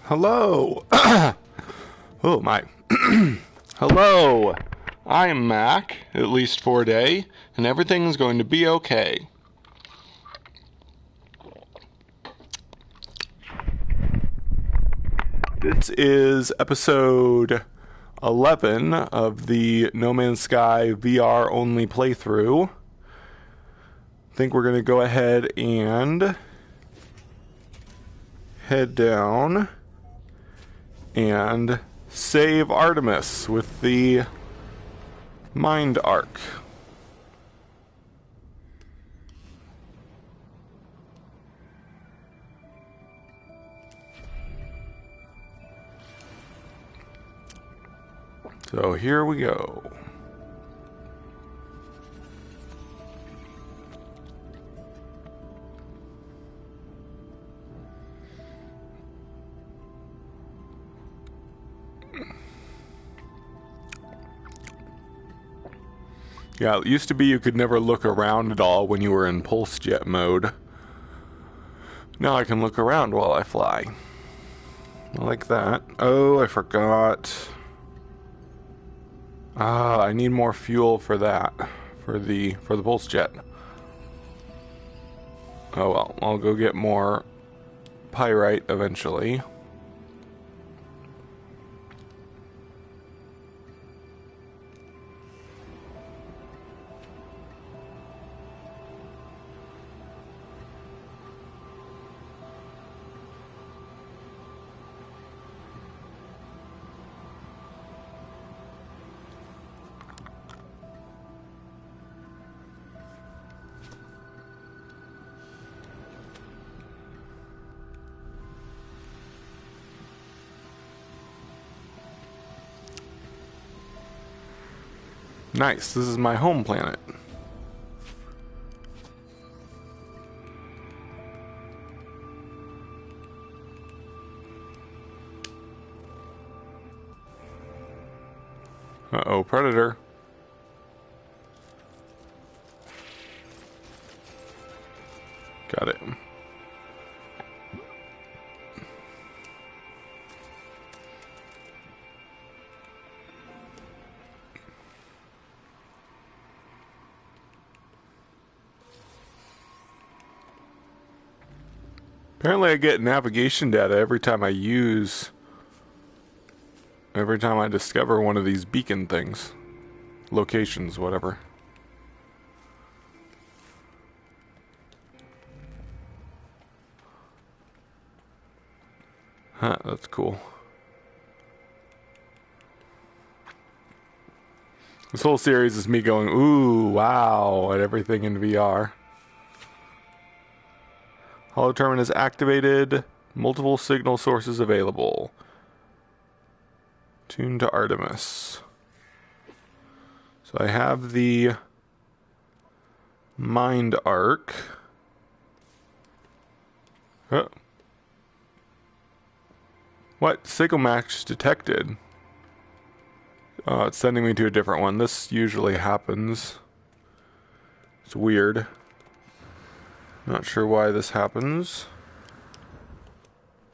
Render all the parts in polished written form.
Hello. Oh my. Hello. I'm Mac, at least for a day, and everything's going to be okay. This is episode 11 of the No Man's Sky VR only playthrough. I think we're going to go ahead and head down and save Artemis with the Mind Arc. So here we go. Yeah, it used to be you could never look around at all when you were in pulse jet mode. Now I can look around while I fly. I like that. Oh, I forgot. I need more fuel for that. For the pulse jet. Oh well, I'll go get more pyrite eventually. Nice, this is my home planet. Uh-oh, predator. Got it. Apparently I get navigation data every time I discover one of these beacon things. Locations, whatever. Huh, that's cool. This whole series is me going, ooh, wow, at everything in VR. Holo terminus activated. Multiple signal sources available. Tuned to Artemis. So I have the Mind Arc. Oh. What? Signal match detected. Oh, it's sending me to a different one. This usually happens. It's weird. Not sure why this happens.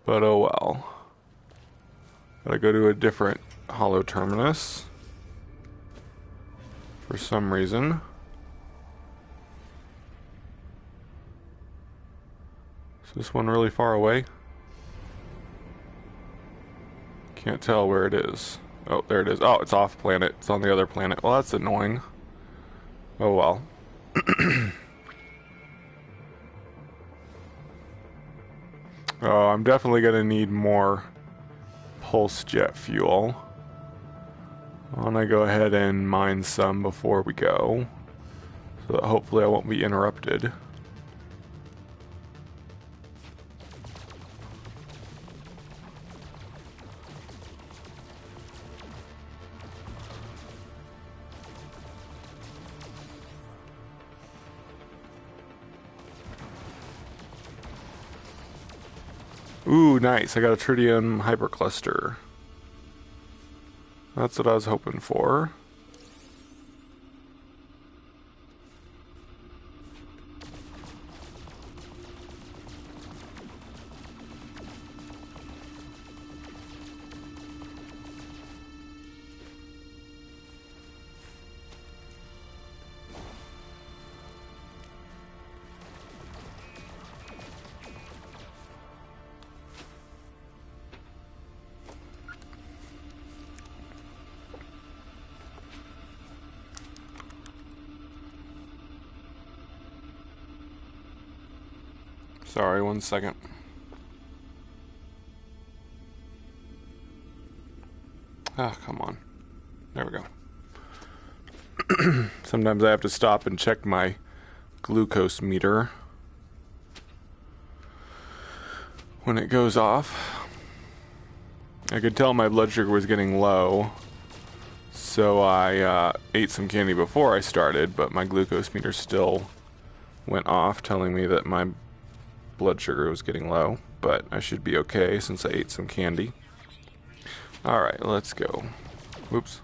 But oh well. Gotta go to a different holo terminus. For some reason. Is this one really far away? Can't tell where it is. Oh, there it is. Oh, it's off planet. It's on the other planet. Well, that's annoying. Oh well. Oh, I'm definitely going to need more pulse jet fuel. I want to go ahead and mine some before we go, so that hopefully I won't be interrupted. Ooh, nice. I got a tritium hypercluster. That's what I was hoping for. Sorry, 1 second. Ah, come on. There we go. Sometimes I have to stop and check my glucose meter when it goes off. I could tell my blood sugar was getting low, so I ate some candy before I started, but my glucose meter still went off, telling me that my blood sugar was getting low, but I should be okay since I ate some candy. Alright, let's go. Whoops.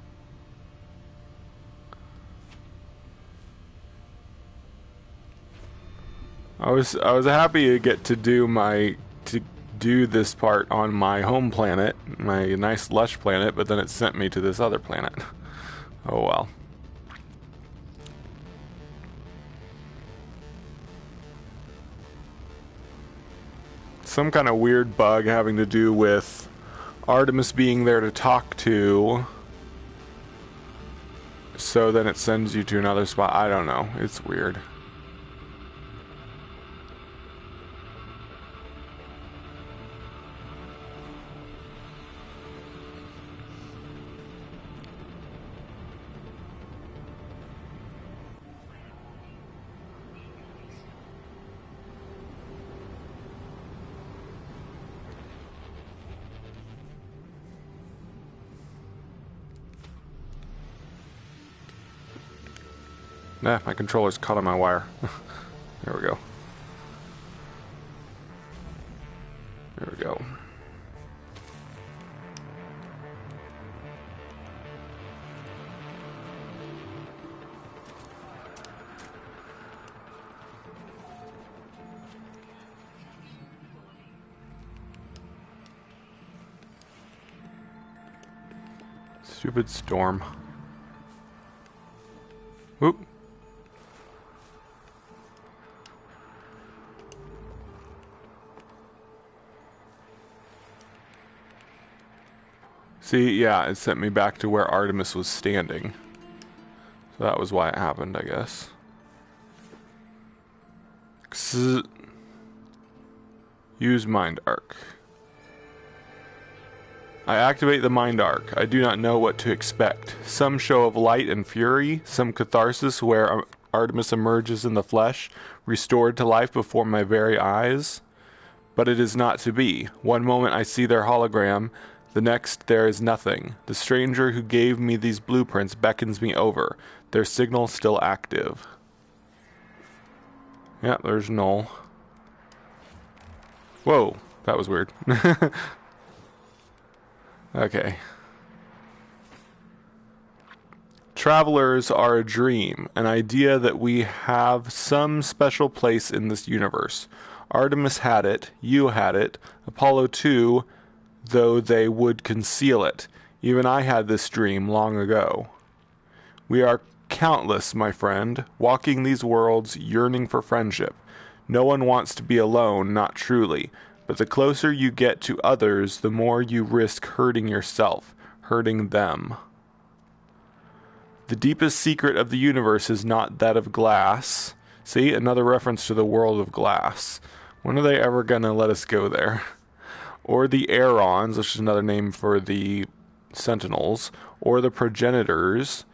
I was happy to get to do this part on my home planet, my nice lush planet, but then it sent me to this other planet. Oh well. Some kind of weird bug having to do with Artemis being there to talk to, so then it sends you to another spot. I don't know. It's weird. Nah, my controller's caught on my wire. There we go. There we go. Stupid storm. Whoop. See, yeah, it sent me back to where Artemis was standing. So that was why it happened, I guess. Use Mind Arc. I activate the Mind Arc. I do not know what to expect. Some show of light and fury, some catharsis where Artemis emerges in the flesh, restored to life before my very eyes. But it is not to be. One moment I see their hologram, the next there is nothing. The stranger who gave me these blueprints beckons me over. Their signal still active. Yeah, there's Null. Whoa, that was weird. Okay. Travelers are a dream, an idea that we have some special place in this universe. Artemis had it, you had it, Apollo 2, though they would conceal it. Even I had this dream long ago. We are countless, my friend, walking these worlds, yearning for friendship. No one wants to be alone, not truly. But the closer you get to others, the more you risk hurting yourself, hurting them. The deepest secret of the universe is not that of glass. See, another reference to the world of glass. When are they ever gonna let us go there? Or the Aerons, which is another name for the Sentinels, or the Progenitors.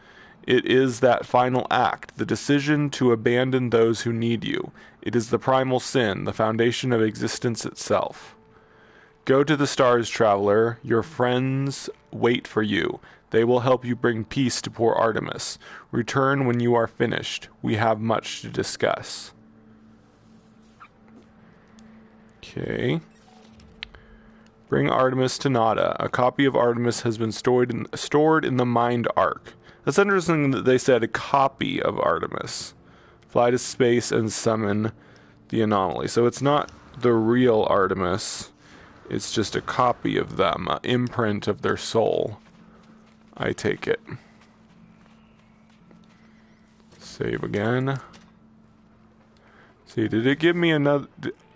It is that final act, the decision to abandon those who need you. It is the primal sin, the foundation of existence itself. Go to the stars, traveler. Your friends wait for you. They will help you bring peace to poor Artemis. Return when you are finished. We have much to discuss. Okay. Bring Artemis to Nada. A copy of Artemis has been stored in the Mind Arc. That's interesting that they said a copy of Artemis. Fly to space and summon the anomaly. So it's not the real Artemis. It's just a copy of them, an imprint of their soul. I take it. Save again. See, did it give me another...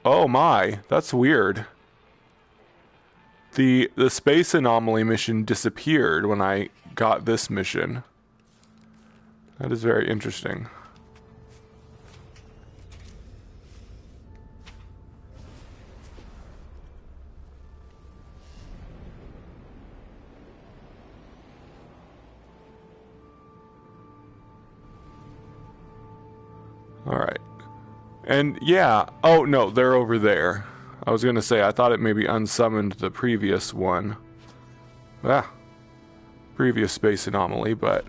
Oh my, that's weird. The space anomaly mission disappeared when I got this mission. That is very interesting. Alright. And yeah, oh no, they're over there. I was gonna say, I thought it maybe unsummoned the previous one. Previous space anomaly, but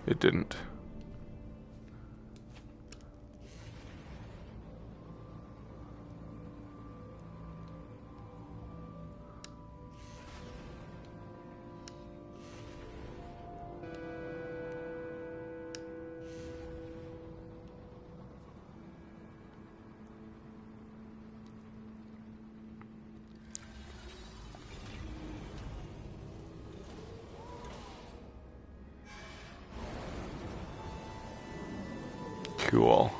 it didn't. Cool.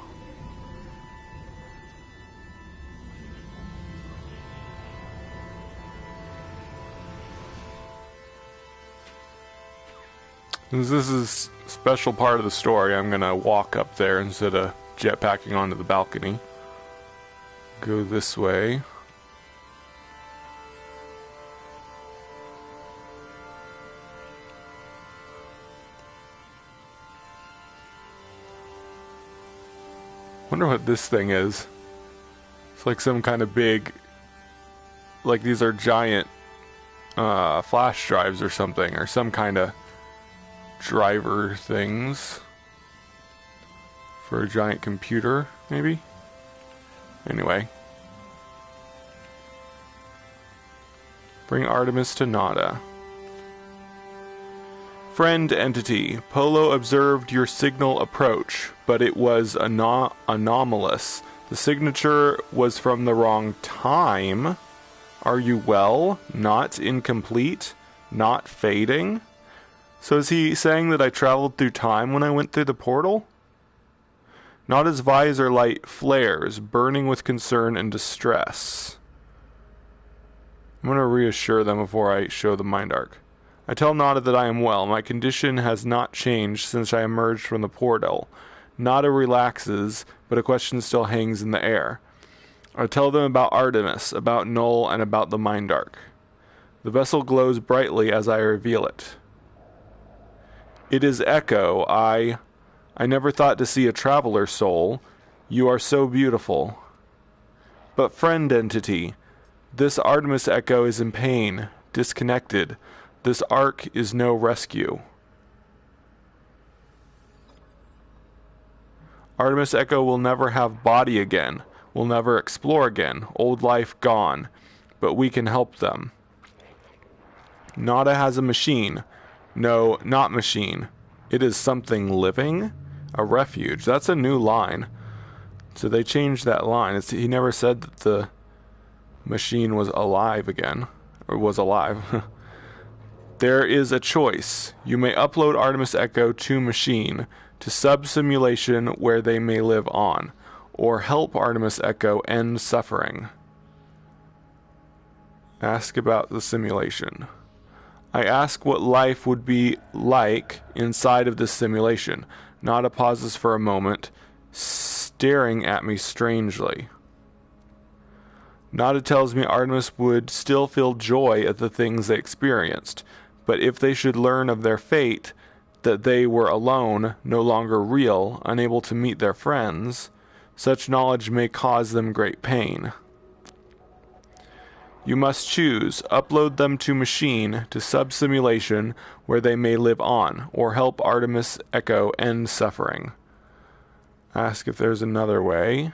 Since this is a special part of the story, I'm gonna walk up there instead of jetpacking onto the balcony. Go this way. Wonder what this thing is. It's like some kind of big, like these are giant flash drives or something, or some kind of driver things for a giant computer, maybe? Anyway. Bring Artemis to Nada. Friend entity, Polo observed your signal approach, but it was anomalous. The signature was from the wrong time. Are you well? Not incomplete? Not fading? So is he saying that I traveled through time when I went through the portal? Nada's visor light flares, burning with concern and distress. I'm going to reassure them before I show the mind arc. I tell Nada that I am well. My condition has not changed since I emerged from the portal. Nada relaxes, but a question still hangs in the air. I tell them about Artemis, about Null, and about the mind arc. The vessel glows brightly as I reveal it. It is Echo. I never thought to see a traveler soul. You are so beautiful. But friend entity, this Artemis Echo is in pain, disconnected. This arc is no rescue. Artemis Echo will never have body again, will never explore again, old life gone, but we can help them. Nada has a machine. No, not machine. It is something living? A refuge. That's a new line. So they changed that line. He never said that the machine was alive again, or was alive. There is a choice. You may upload Artemis Echo to machine, to sub-simulation where they may live on, or help Artemis Echo end suffering. Ask about the simulation. I ask what life would be like inside of this simulation. Nada pauses for a moment, staring at me strangely. Nada tells me Artemis would still feel joy at the things they experienced, but if they should learn of their fate, that they were alone, no longer real, unable to meet their friends, such knowledge may cause them great pain. You must choose, upload them to machine, to sub-simulation where they may live on, or help Artemis Echo end suffering. Ask if there's another way.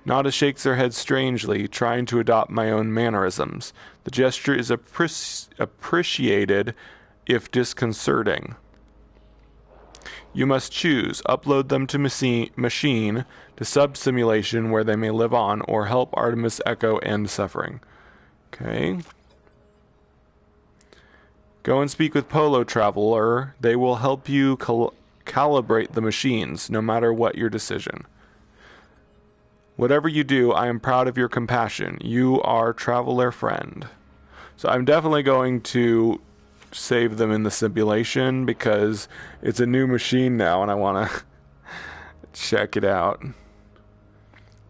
Nada shakes her head strangely, trying to adopt my own mannerisms. The gesture is appreciated, if disconcerting. You must choose, upload them to machine, to sub-simulation where they may live on, or help Artemis Echo end suffering. Okay. Go and speak with Polo, Traveler. They will help you calibrate the machines, no matter what your decision. Whatever you do, I am proud of your compassion. You are Traveler friend. So I'm definitely going to save them in the simulation because it's a new machine now and I want to check it out.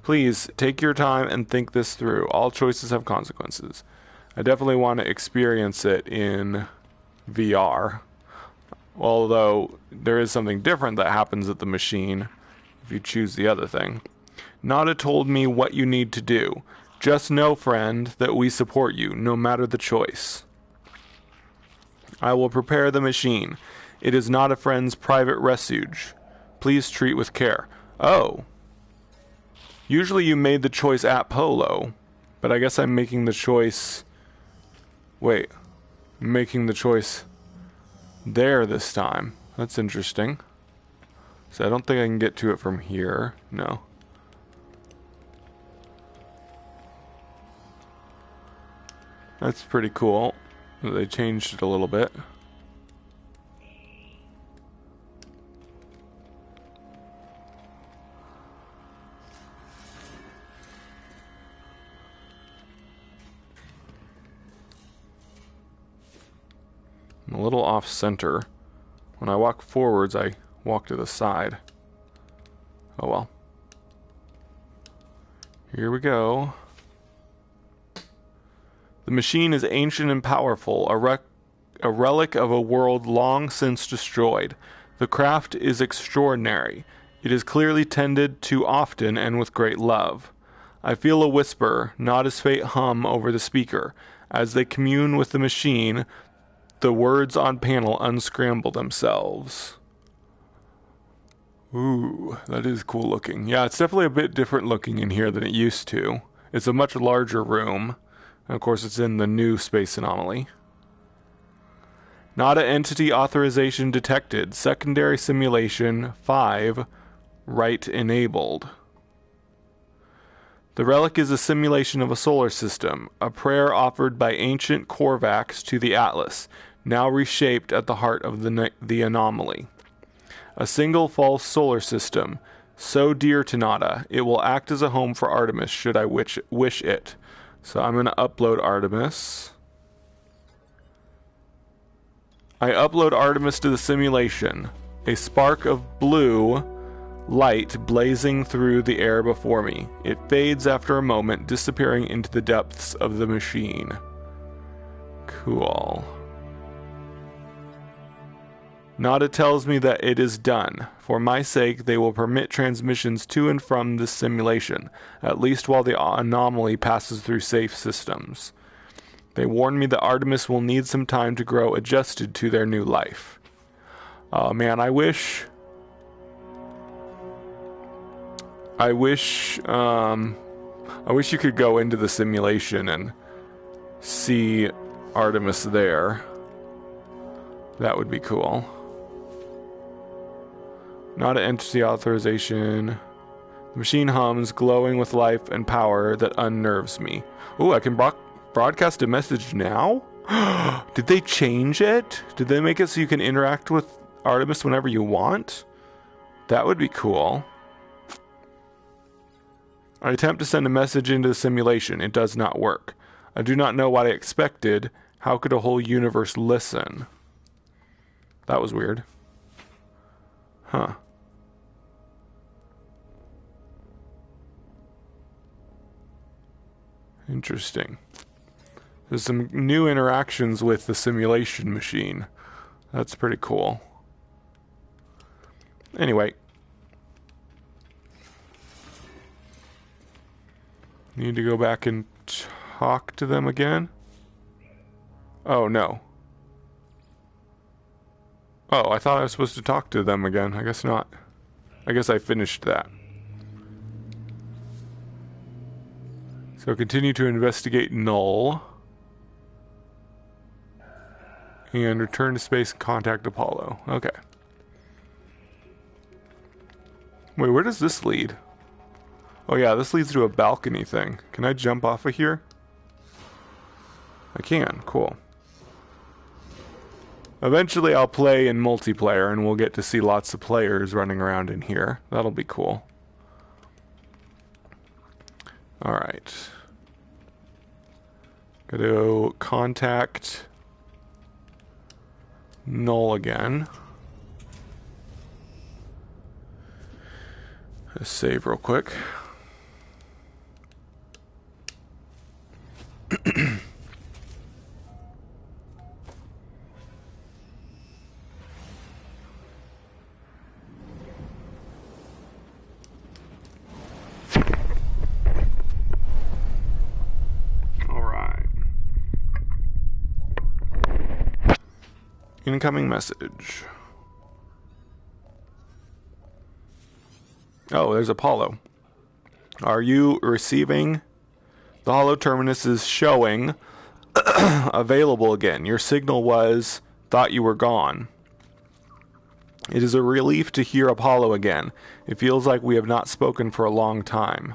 Please take your time and think this through. All choices have consequences. I definitely want to experience it in VR. Although there is something different that happens at the machine. you choose the other thing. Nada told me what you need to do. Just know, friend, that we support you, no matter the choice. I will prepare the machine. It is not a friend's private refuge. Please treat with care. Oh. Usually you made the choice at Polo, but I guess I'm making the choice... Wait. I'm making the choice there this time. That's interesting. So I don't think I can get to it from here. No. That's pretty cool. They changed it a little bit. I'm a little off center. When I walk forwards, I walk to the side. Oh well. Here we go. The machine is ancient and powerful, a relic of a world long since destroyed. The craft is extraordinary. It is clearly tended to often and with great love. I feel a whisper, Nada's fate hum over the speaker. As they commune with the machine, the words on panel unscramble themselves. Ooh, that is cool looking. Yeah, it's definitely a bit different looking in here than it used to. It's a much larger room. And of course, it's in the new space anomaly. Nada entity authorization detected. Secondary simulation 5. Right enabled. The relic is a simulation of a solar system, a prayer offered by ancient Korvax to the Atlas, now reshaped at the heart of the anomaly. A single false solar system, so dear to Nada, it will act as a home for Artemis should I wish it. So I'm going to upload Artemis. I upload Artemis to the simulation. A spark of blue light blazing through the air before me. It fades after a moment, disappearing into the depths of the machine. Cool. Nada tells me that it is done. For my sake, they will permit transmissions to and from this simulation, at least while the anomaly passes through safe systems. They warn me that Artemis will need some time to grow adjusted to their new life. Oh man, I wish you could go into the simulation and see Artemis there. That would be cool. Not an entity authorization. The machine hums, glowing with life and power that unnerves me. Ooh, I can broadcast a message now? Did they change it? Did they make it so you can interact with Artemis whenever you want? That would be cool. I attempt to send a message into the simulation. It does not work. I do not know what I expected. How could a whole universe listen? That was weird. Huh. Interesting. There's some new interactions with the simulation machine. That's pretty cool. Anyway. Need to go back and talk to them again? Oh, no. Oh, I thought I was supposed to talk to them again. I guess not. I guess I finished that. So continue to investigate Null. And return to space and contact Apollo. Okay. Wait, where does this lead? Oh yeah, this leads to a balcony thing. Can I jump off of here? I can. Cool. Eventually I'll play in multiplayer and we'll get to see lots of players running around in here. That'll be cool. Alright. Gotta contact Null again. Let's save real quick. Incoming message. Oh, there's Apollo. Are you receiving? The Holo Terminus is showing available again. Your signal was thought you were gone. It is a relief to hear Apollo again. It feels like we have not spoken for a long time.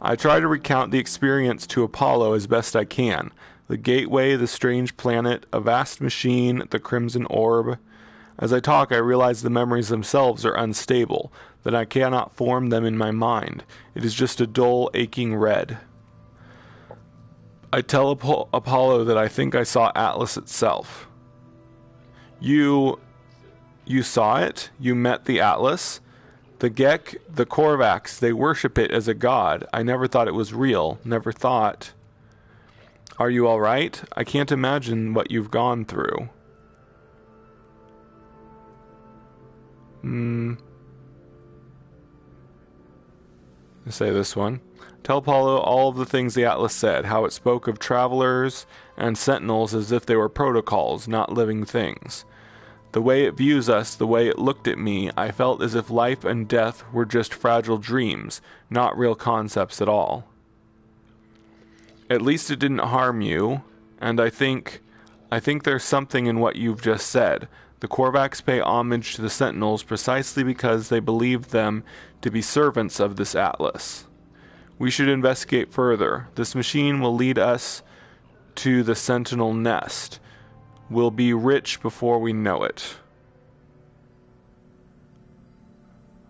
I try to recount the experience to Apollo as best I can. The gateway, the strange planet, a vast machine, the crimson orb. As I talk, I realize the memories themselves are unstable, that I cannot form them in my mind. It is just a dull, aching red. I tell Apollo that I think I saw Atlas itself. You saw it? You met the Atlas? The Gek, the Korvax, they worship it as a god. I never thought it was real. Never thought. Are you all right? I can't imagine what you've gone through. Let's say this one. Tell Apollo all of the things the Atlas said, how it spoke of travelers and sentinels as if they were protocols, not living things. The way it views us, the way it looked at me, I felt as if life and death were just fragile dreams, not real concepts at all. At least it didn't harm you, and I think there's something in what you've just said. The Korvax pay homage to the Sentinels precisely because they believe them to be servants of this Atlas. We should investigate further. This machine will lead us to the Sentinel nest. We'll be rich before we know it.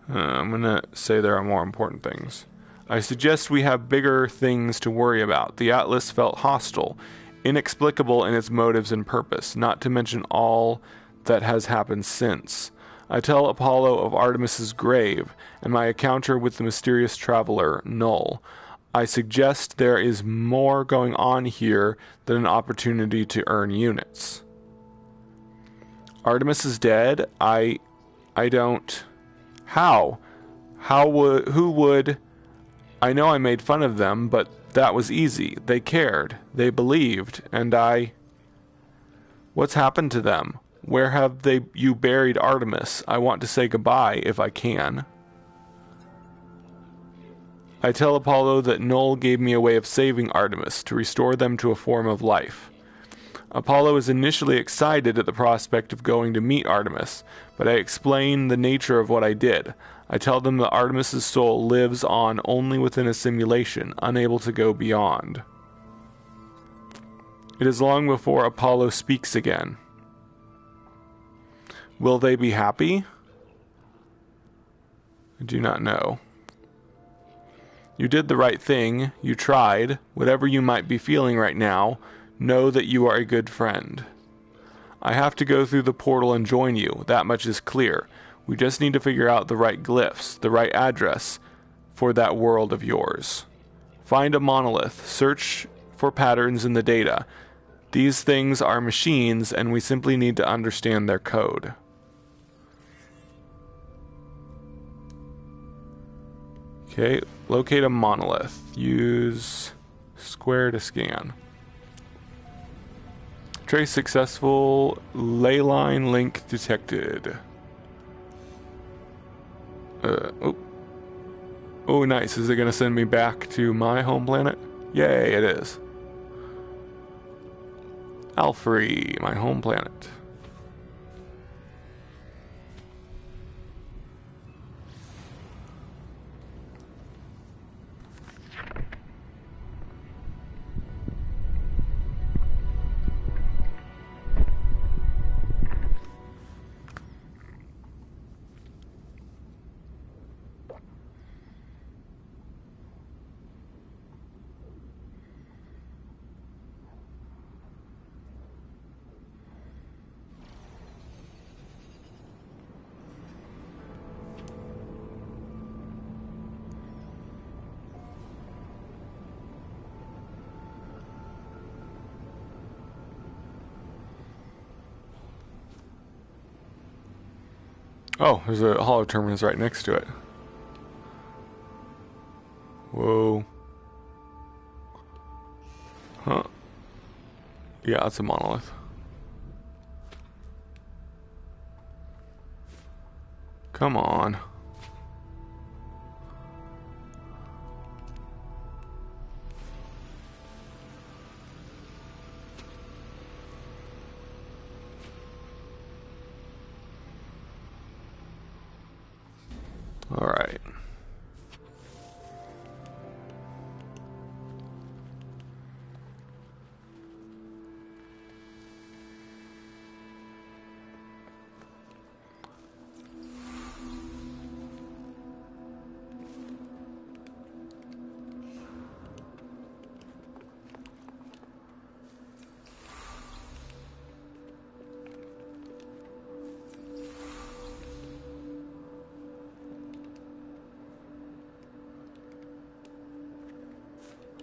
I'm gonna say there are more important things. I suggest we have bigger things to worry about. The Atlas felt hostile, inexplicable in its motives and purpose, not to mention all that has happened since. I tell Apollo of Artemis's grave and my encounter with the mysterious traveler, Null. I suggest there is more going on here than an opportunity to earn units. Artemis is dead? I don't... How? Who would... I know I made fun of them, but that was easy. They cared. They believed. And I... What's happened to them? Where have you buried Artemis? I want to say goodbye, if I can. I tell Apollo that Null gave me a way of saving Artemis, to restore them to a form of life. Apollo is initially excited at the prospect of going to meet Artemis, but I explain the nature of what I did. I tell them that Artemis's soul lives on only within a simulation, unable to go beyond. It is long before Apollo speaks again. Will they be happy? I do not know. You did the right thing. You tried. Whatever you might be feeling right now, know that you are a good friend. I have to go through the portal and join you. That much is clear. We just need to figure out the right glyphs, the right address for that world of yours. Find a monolith. Search for patterns in the data. These things are machines, and we simply need to understand their code. Okay, locate a monolith. Use square to scan. Trace successful. Ley line link detected. Oh, nice. Is it going to send me back to my home planet? Yay, it is. Alfrey, my home planet. Oh, there's a holo terminus right next to it. Whoa. Huh. Yeah, that's a monolith. Come on. All right.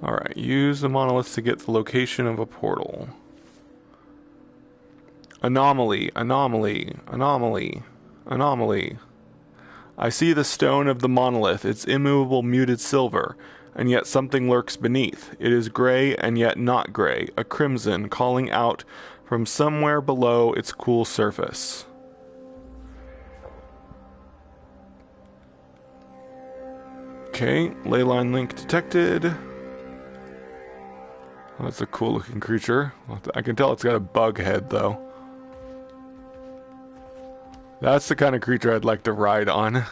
Alright, use the monoliths to get the location of a portal. Anomaly, anomaly, anomaly, anomaly. I see the stone of the monolith, its immovable muted silver, and yet something lurks beneath. It is gray and yet not gray, a crimson calling out from somewhere below its cool surface. Okay, leyline link detected. Oh, that's a cool looking creature. I can tell it's got a bug head though. That's the kind of creature I'd like to ride on.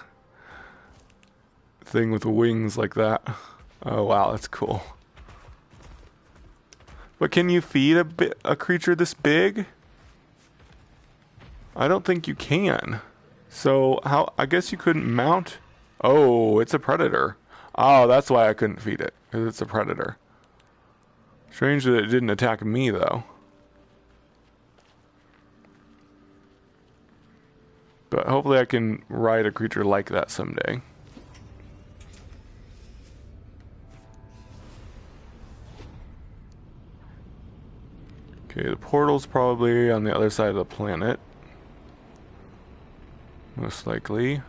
Thing with wings like that. Oh wow, that's cool. But can you feed a creature this big? I don't think you can. So how? I guess you couldn't mount. Oh, it's a predator. Oh, that's why I couldn't feed it, because it's a predator. Strange that it didn't attack me, though. But hopefully I can ride a creature like that someday. Okay, the portal's probably on the other side of the planet. Most likely.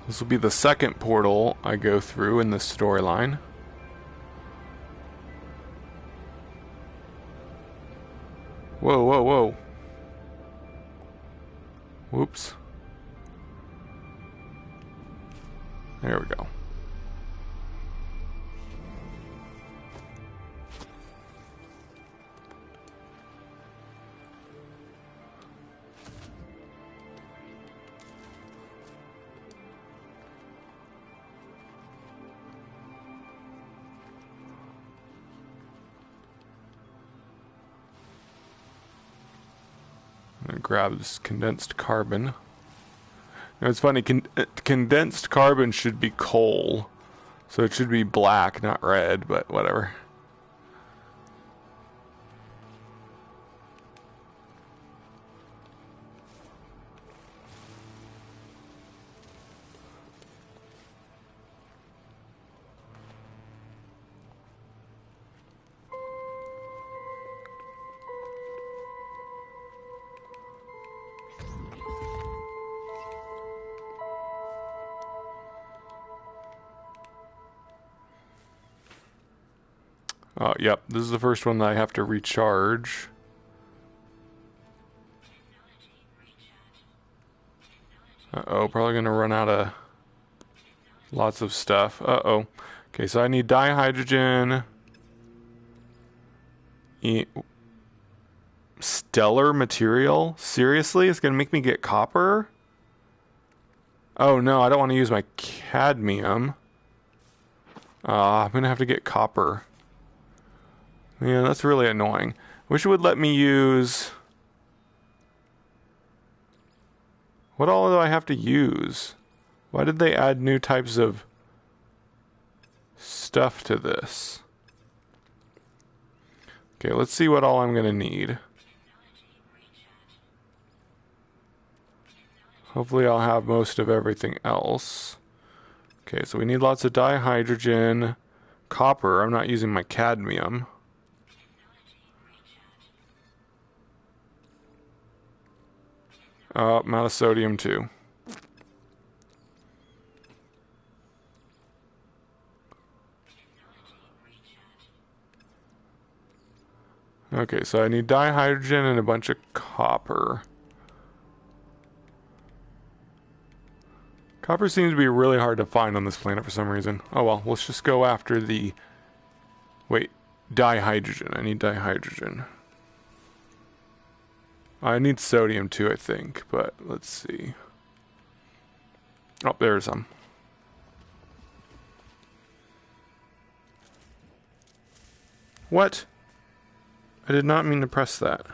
This will be the second portal I go through in this storyline. Whoa, whoa, whoa. Whoops. There we go. I'm gonna grab this condensed carbon. Now it's funny, condensed carbon should be coal. So it should be black, not red, but whatever. Oh, yep, this is the first one that I have to recharge. Uh-oh, probably gonna run out of lots of stuff. Uh-oh. Okay, so I need dihydrogen. Stellar material? Seriously? It's gonna make me get copper? Oh no, I don't want to use my cadmium. I'm gonna have to get copper. Yeah, that's really annoying. Wish it would let me use... What all do I have to use? Why did they add new types of stuff to this? Okay, let's see what all I'm going to need. Hopefully I'll have most of everything else. Okay, so we need lots of dihydrogen, copper. I'm not using my cadmium. I'm out of sodium too. Okay, so I need dihydrogen and a bunch of copper. Copper seems to be really hard to find on this planet for some reason. Oh well, let's just go after the... Wait, dihydrogen. I need dihydrogen. I need sodium too, I think, but let's see. Oh, there's some. What? I did not mean to press that.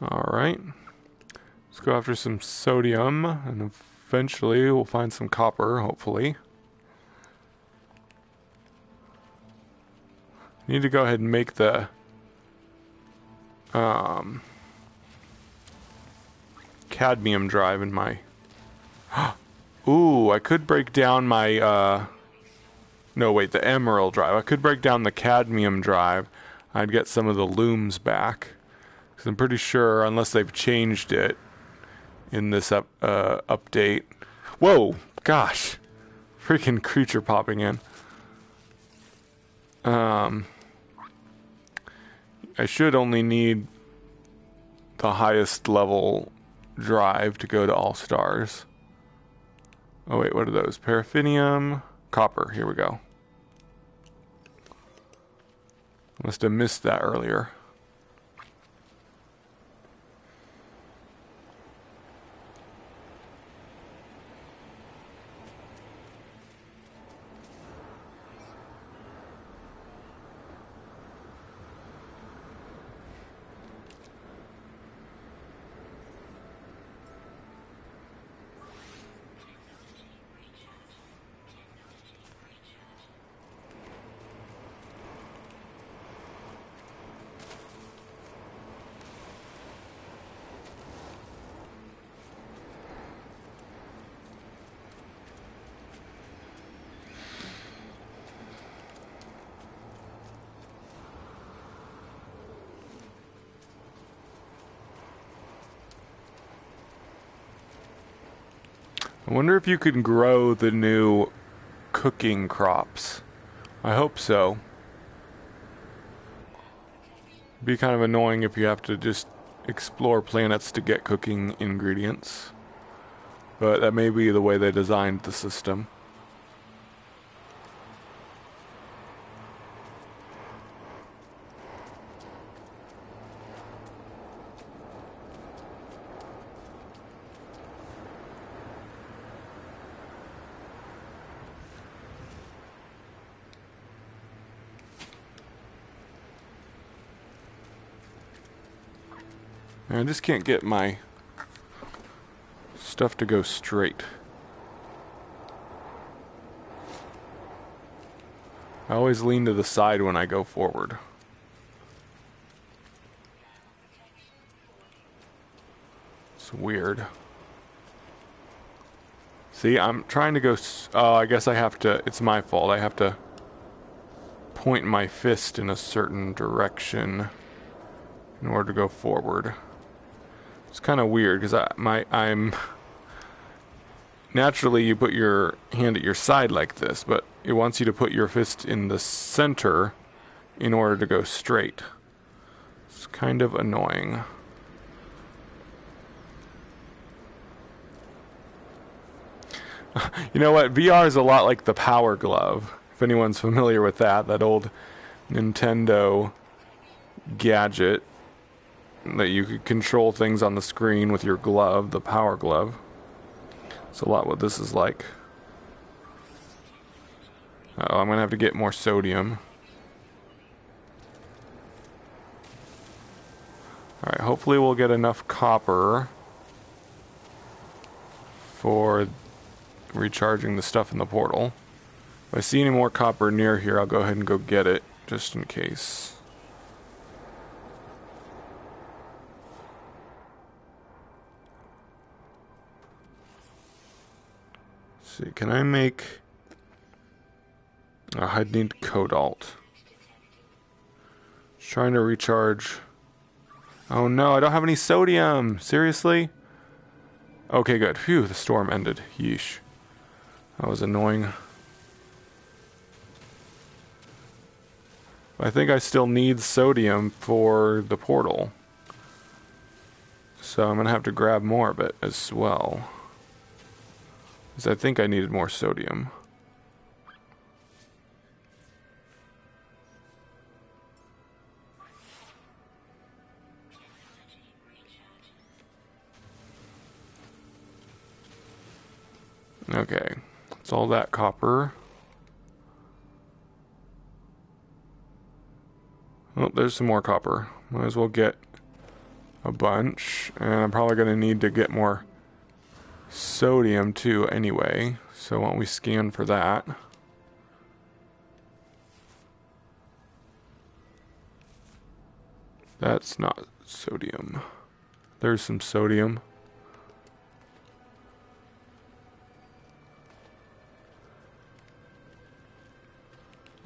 Alright. Let's go after some sodium, and eventually we'll find some copper, hopefully. Need to go ahead and make the cadmium drive in my... Ooh, I could break down my... No, wait, the emerald drive. I could break down the cadmium drive. I'd get some of the looms back. Because I'm pretty sure, unless they've changed it in this update... Whoa! Gosh! Freaking creature popping in. I should only need the highest level drive to go to all stars. Oh wait, what are those? Paraffinium, copper, here we go. Must have missed that earlier. I wonder if you can grow the new cooking crops. I hope so. It'd be kind of annoying if you have to just explore planets to get cooking ingredients. But that may be the way they designed the system. I just can't get my stuff to go straight. I always lean to the side when I go forward. It's weird. See, I'm trying to go... Oh, I guess I have to... It's my fault. I have to point my fist in a certain direction in order to go forward. It's kind of weird because I'm naturally you put your hand at your side like this, but it wants you to put your fist in the center in order to go straight. It's kind of annoying. You know what? VR is a lot like the Power Glove. If anyone's familiar with that old Nintendo gadget that you could control things on the screen with your glove, the power glove. It's a lot what this is like. Uh-oh, I'm gonna have to get more sodium. Alright, hopefully we'll get enough copper for recharging the stuff in the portal. If I see any more copper near here, I'll go ahead and go get it, just in case. Let's see, can I make... I need cobalt. Just trying to recharge... Oh no, I don't have any sodium! Seriously? Okay, good. Phew, the storm ended. Yeesh. That was annoying. I think I still need sodium for the portal. So I'm gonna have to grab more of it as well. Because I think I needed more sodium. Okay, it's all that copper. Oh, there's some more copper. Might as well get a bunch. And I'm probably going to need to get more sodium too anyway. So why don't we scan for that? That's not sodium. There's some sodium.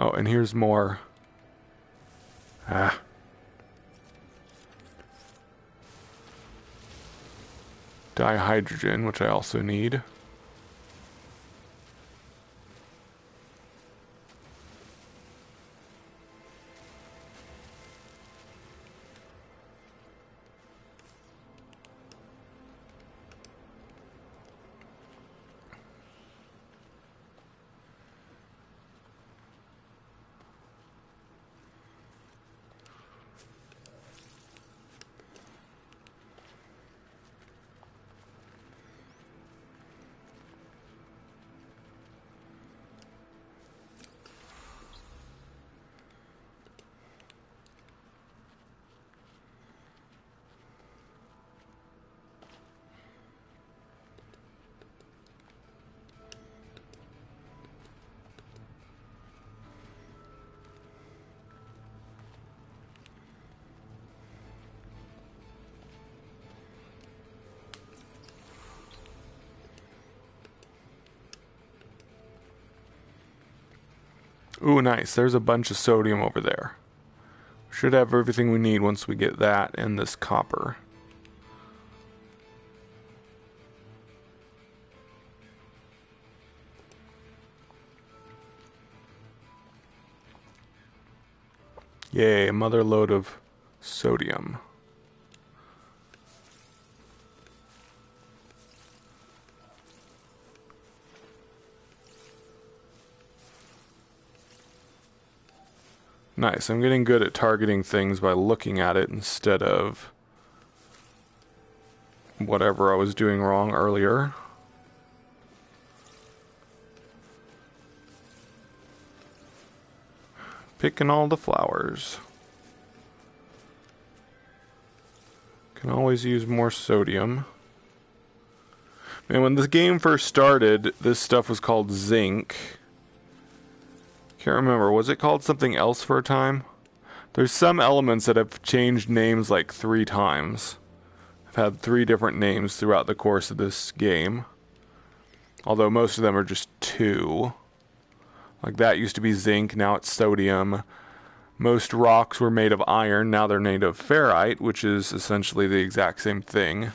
Oh, and here's more. Dihydrogen, which I also need. Ooh, nice. There's a bunch of sodium over there. Should have everything we need once we get that and this copper. Yay, another load of sodium. Nice, I'm getting good at targeting things by looking at it instead of whatever I was doing wrong earlier. Picking all the flowers. Can always use more sodium. And when this game first started, this stuff was called zinc. Can't remember, was it called something else for a time? There's some elements that have changed names like 3 times. I've had 3 different names throughout the course of this game. Although most of them are just 2. Like that used to be zinc, now it's sodium. Most rocks were made of iron, now they're made of ferrite, which is essentially the exact same thing.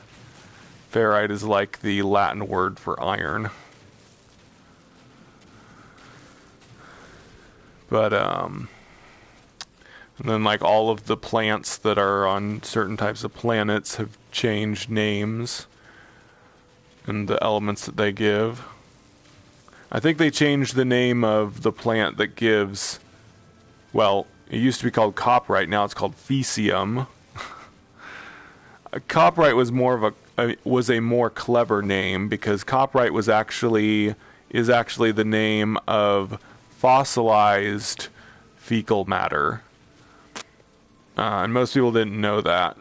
Ferrite is like the Latin word for iron. But, and then like all of the plants that are on certain types of planets have changed names and the elements that they give. I think they changed the name of the plant that gives, well, It used to be called Copyright, now it's called Fecium. Copyright was a more clever name because copyright is actually the name of fossilized fecal matter, and most people didn't know that.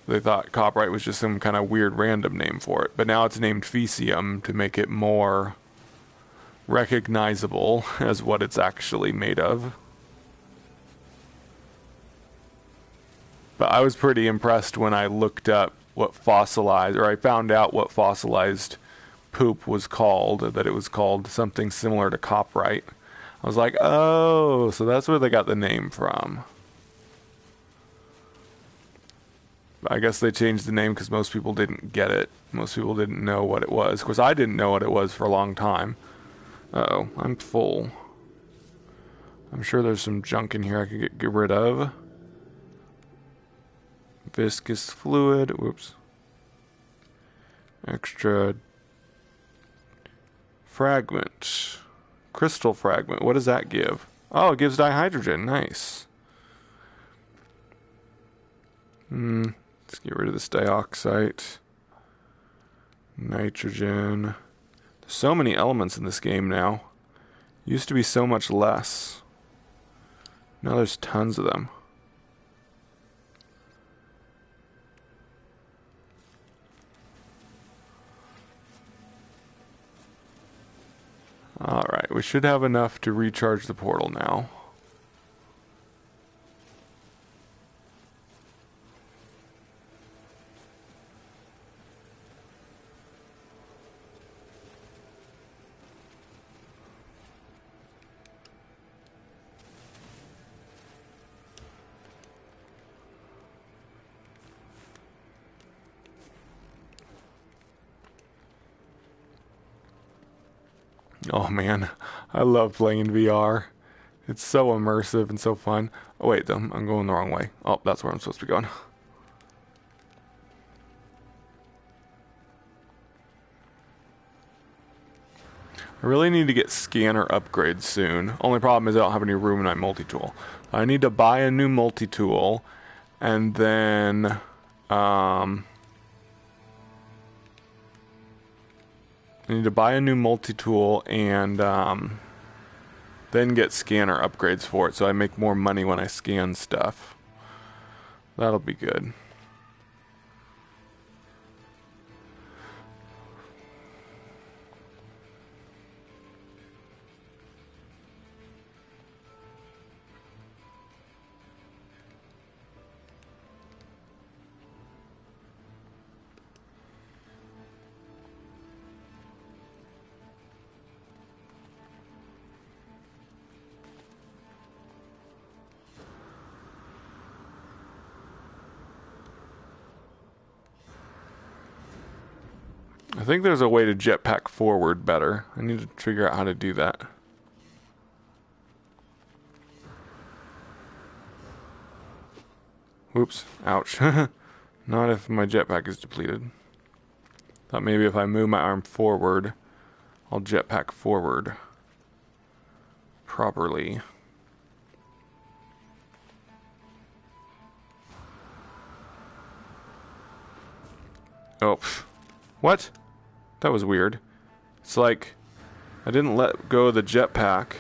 They thought copyright was just some kind of weird random name for it, but now it's named Fecium to make it more recognizable as what it's actually made of. But I was pretty impressed when I looked up what fossilized, or I found out what fossilized poop was called, that it was called something similar to copyright. I was like, oh, so that's where they got the name from. I guess they changed the name because most people didn't get it. Most people didn't know what it was. Of course, I didn't know what it was for a long time. Uh-oh, I'm full. I'm sure there's some junk in here I could get rid of. Viscous fluid. Whoops. Extra fragment. Crystal fragment. What does that give? Oh, it gives dihydrogen. Nice. Let's get rid of this dioxide. Nitrogen. There's so many elements in this game now. Used to be so much less. Now there's tons of them. Alright, we should have enough to recharge the portal now. Oh man, I love playing VR. It's so immersive and so fun. Oh wait, I'm going the wrong way. Oh, that's where I'm supposed to be going. I really need to get scanner upgrades soon. Only problem is I don't have any room in my multi-tool. I need to buy a new multi-tool, and then I need to buy a new multi-tool and then get scanner upgrades for it so I make more money when I scan stuff. That'll be good. I think there's a way to jetpack forward better. I need to figure out how to do that. Whoops. Ouch. Not if my jetpack is depleted. Thought maybe if I move my arm forward, I'll jetpack forward properly. Oh. What? That was weird. It's like I didn't let go of the jetpack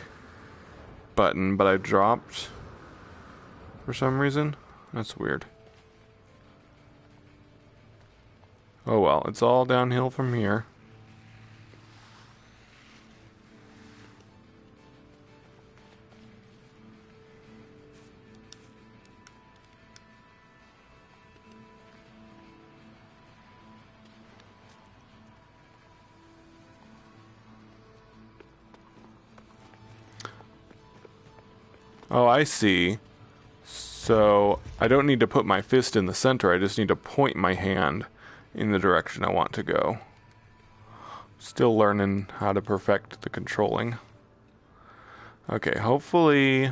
button, but I dropped for some reason. That's weird. Oh well, it's all downhill from here. Oh, I see. So I don't need to put my fist in the center, I just need to point my hand in the direction I want to go. Still learning how to perfect the controlling. Okay, hopefully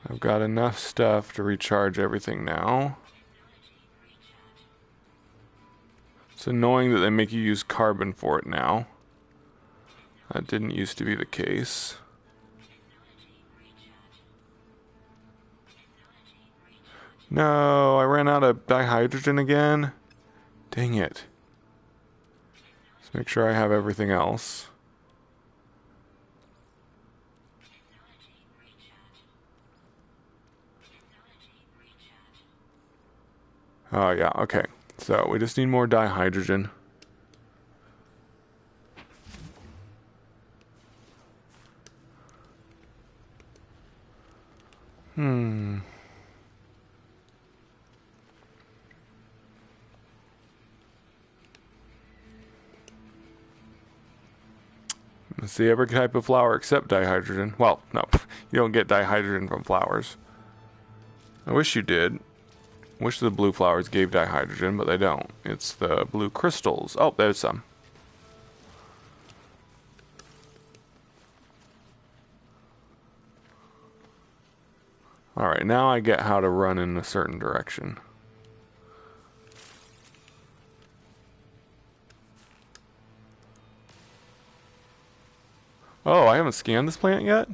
I've got enough stuff to recharge everything now. It's annoying that they make you use carbon for it now. That didn't used to be the case. No, I ran out of dihydrogen again. Dang it. Let's make sure I have everything else. Oh yeah, okay. So we just need more dihydrogen. Let's see, every type of flower except dihydrogen. Well, no, you don't get dihydrogen from flowers. I wish you did. Wish the blue flowers gave dihydrogen, but they don't. It's the blue crystals. Oh, there's some. Alright, now I get how to run in a certain direction. Oh, I haven't scanned this plant yet?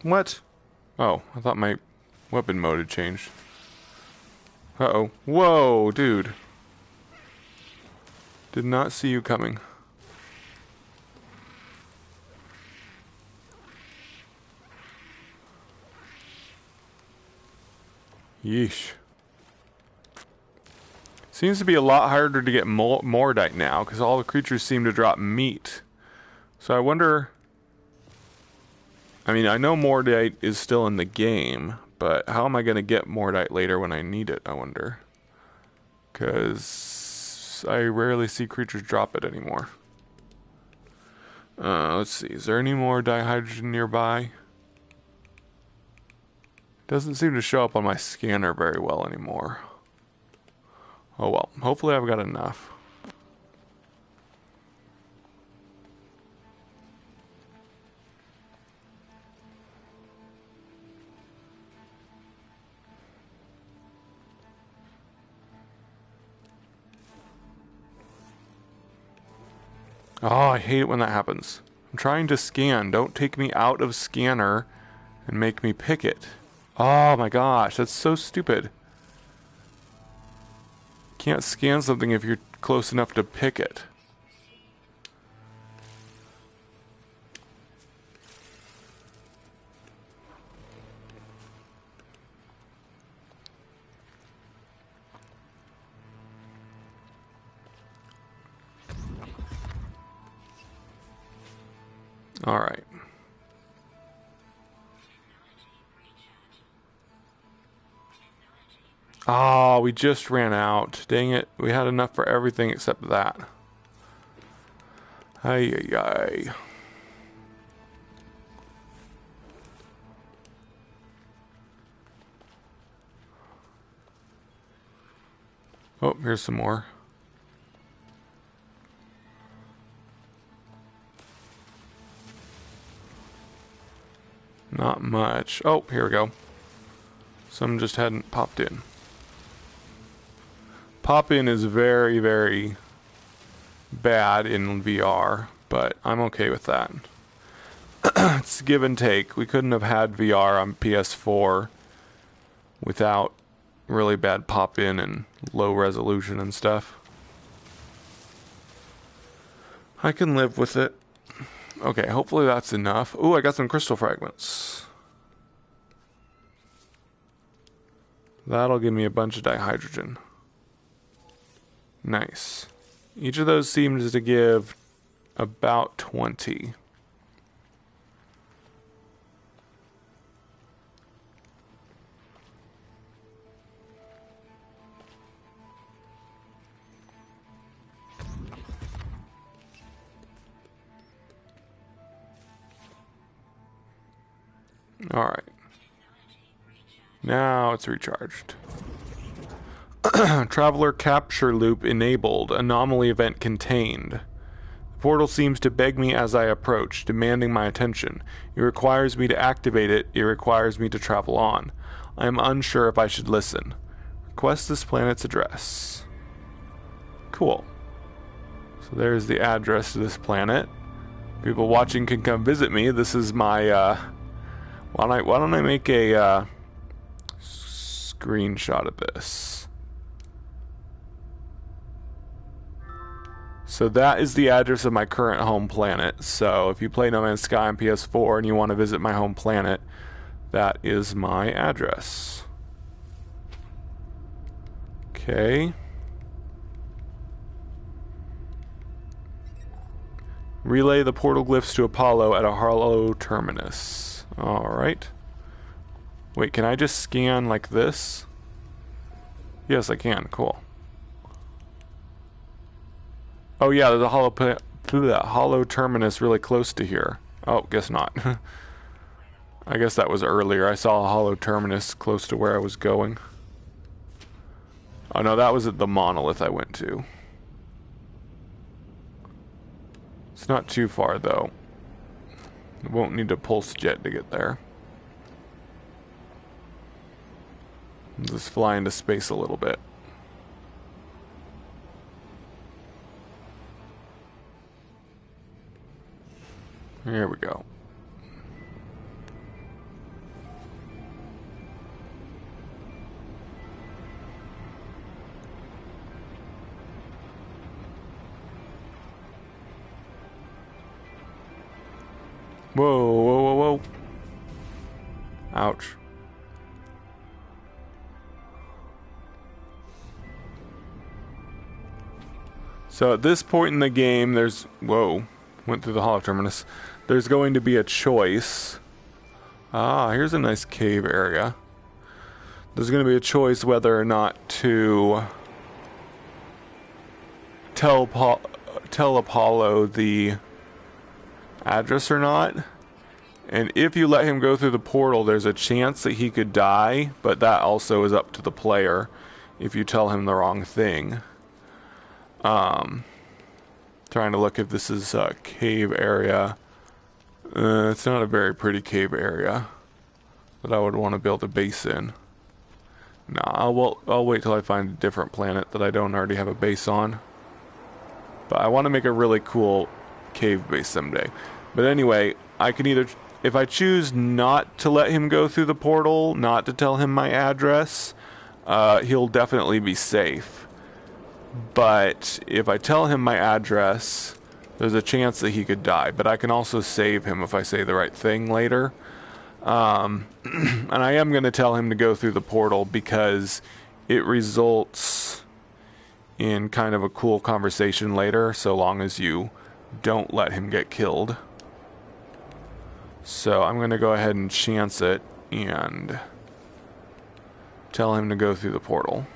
What? Oh, I thought my weapon mode had changed. Uh-oh. Whoa, dude. Did not see you coming. Yeesh. Seems to be a lot harder to get Mordite now, because all the creatures seem to drop meat. So I wonder... I mean, I know Mordite is still in the game, but how am I going to get Mordite later when I need it, I wonder? Because I rarely see creatures drop it anymore. Let's see, is there any more dihydrogen nearby? Doesn't seem to show up on my scanner very well anymore. Oh well, hopefully I've got enough. Oh, I hate it when that happens. I'm trying to scan. Don't take me out of scanner and make me pick it. Oh my gosh, that's so stupid. Can't scan something if you're close enough to pick it. All right. Oh, we just ran out. Dang it. We had enough for everything except that. Ay, ay, ay. Oh, here's some more. Not much. Oh, here we go. Some just hadn't popped in. Pop-in is very, very bad in VR, but I'm okay with that. It's give and take. We couldn't have had VR on PS4 without really bad pop-in and low resolution and stuff. I can live with it. Okay, hopefully that's enough. Ooh, I got some crystal fragments. That'll give me a bunch of dihydrogen. Nice. Each of those seems to give about 20. All right. Now it's recharged. Traveler capture loop enabled. Anomaly event contained. The portal seems to beg me as I approach, demanding my attention. It requires me to activate it. It requires me to travel on. I am unsure if I should listen. Request this planet's address. Cool. So there's the address to this planet. People watching can come visit me. This is my, why don't I make a, screenshot of this. So that is the address of my current home planet. So if you play No Man's Sky on PS4 and you want to visit my home planet, that is my address. Okay. Relay the portal glyphs to Apollo at a hollow terminus. Alright. Wait, can I just scan like this? Yes, I can. Cool. Oh yeah, there's a hollow terminus really close to here. Oh, guess not. I guess that was earlier. I saw a hollow terminus close to where I was going. Oh no, that was at the monolith I went to. It's not too far though. I won't need a pulse jet to get there. Just fly into space a little bit. Here we go. Whoa, whoa, whoa, whoa. Ouch. So at this point in the game, there's... Whoa. Went through the hollow terminus. There's going to be a choice. Ah, here's a nice cave area. There's going to be a choice whether or not to tell Apollo the address or not. And if you let him go through the portal, there's a chance that he could die, but that also is up to the player if you tell him the wrong thing. Trying to look if this is a cave area. It's not a very pretty cave area that I would want to build a base in. Nah, I'll wait till I find a different planet that I don't already have a base on. But I want to make a really cool cave base someday. But anyway, I can either, if I choose not to let him go through the portal, not to tell him my address, he'll definitely be safe. But if I tell him my address, there's a chance that he could die. But I can also save him if I say the right thing later. And I am going to tell him to go through the portal because it results in kind of a cool conversation later, so long as you don't let him get killed. So I'm going to go ahead and chance it and tell him to go through the portal.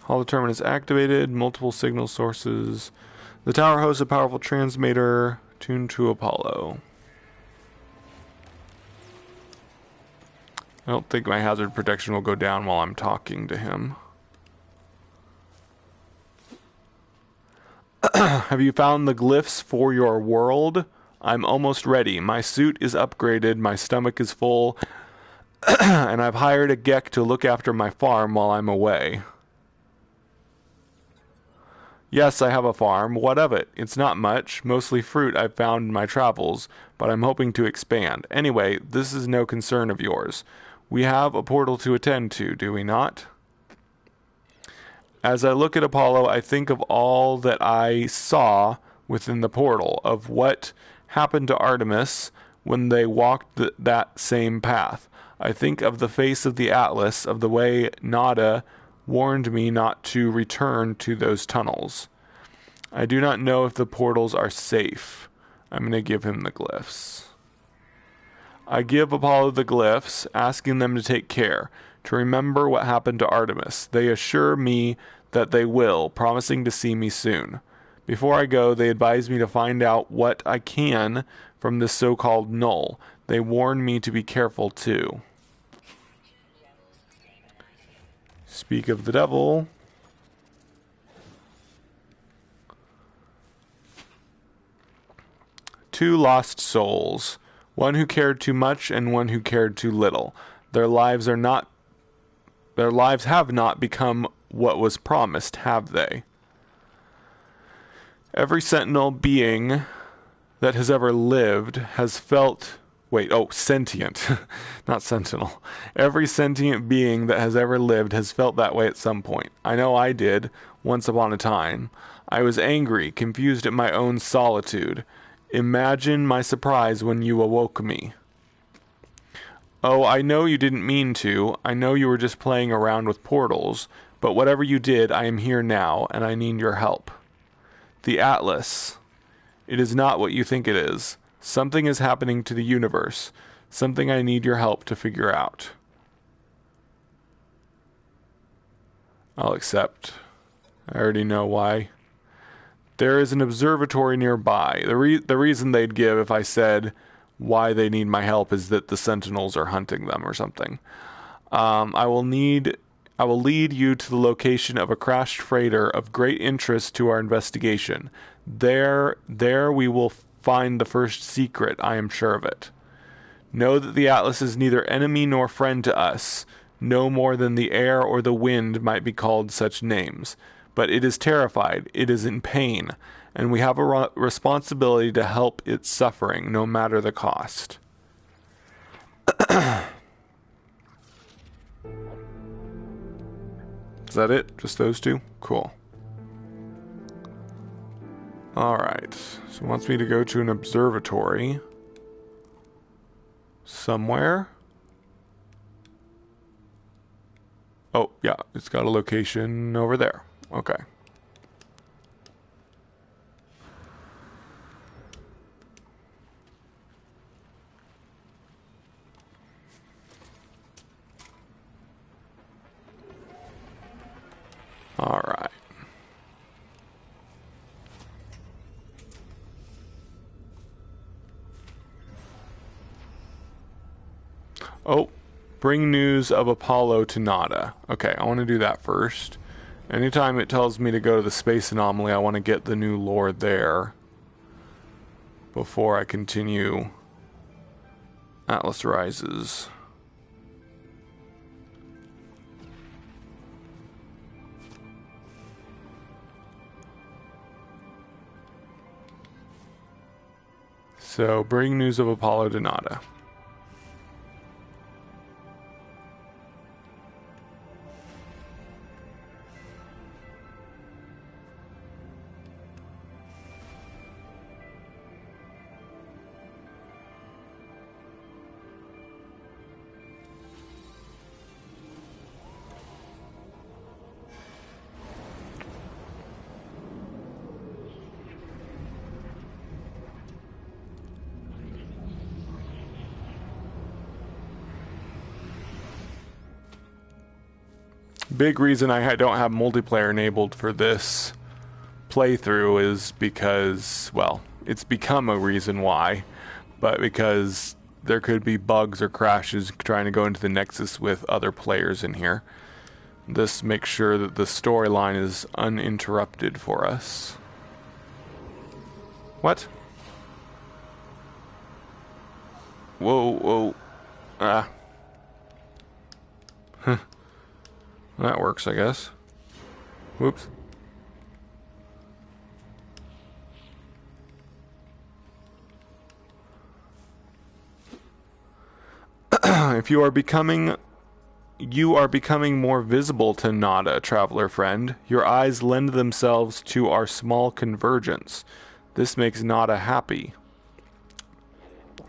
Hollow terminus activated, multiple signal sources. The tower hosts a powerful transmitter tuned to Apollo. I don't think my hazard protection will go down while I'm talking to him. Have you found the glyphs for your world? I'm almost ready. My suit is upgraded, my stomach is full, and I've hired a Gek to look after my farm while I'm away. Yes, I have a farm. What of it? It's not much. Mostly fruit I've found in my travels, but I'm hoping to expand. Anyway, this is no concern of yours. We have a portal to attend to, do we not? As I look at Apollo, I think of all that I saw within the portal, of what happened to Artemis when they walked that same path. I think of the face of the Atlas, of the way Nada warned me not to return to those tunnels. I do not know if the portals are safe. I'm going to give him the glyphs. I give Apollo the glyphs, asking them to take care. to remember what happened to Artemis. They assure me that they will, promising to see me soon. Before I go, they advise me to find out what I can from this so-called null. They warn me to be careful, too. Speak of the devil. Two lost souls. One who cared too much and one who cared too little. Their lives have not become what was promised, have they? Every sentinel being that has ever lived has felt... sentient. Not sentinel. Every sentient being that has ever lived has felt that way at some point. I know I did, once upon a time. I was angry, confused at my own solitude. Imagine my surprise when you awoke me. Oh, I know you didn't mean to. I know you were just playing around with portals. But whatever you did, I am here now, and I need your help. The Atlas. It is not what you think it is. Something is happening to the universe. Something I need your help to figure out. I'll accept. I already know why. There is an observatory nearby. The reason they'd give if I said why they need my help is that the Sentinels are hunting them or something. I will lead you to the location of a crashed freighter of great interest to our investigation. There we will find the first secret, I am sure of it. Know that the Atlas is neither enemy nor friend to us, no more than the air or the wind might be called such names. But it is terrified, it is in pain, and we have a responsibility to help its suffering, no matter the cost. Is that it? Just those two? Cool. Alright, so it wants me to go to an observatory somewhere. Oh, yeah, it's got a location over there. Okay. All right. Oh, bring news of Apollo to Nada. Okay, I want to do that first. Anytime it tells me to go to the space anomaly, I want to get the new lore there before I continue Atlas Rises. So, bring news of Apollo to Nada. Big reason I don't have multiplayer enabled for this playthrough is because, well, it's become a reason why, but because there could be bugs or crashes trying to go into the Nexus with other players in here. This makes sure that the storyline is uninterrupted for us. What? Whoa, whoa. Ah. Huh. That works, I guess. Whoops. If you are becoming more visible to Nada, traveler friend. Your eyes lend themselves to our small convergence. This makes Nada happy.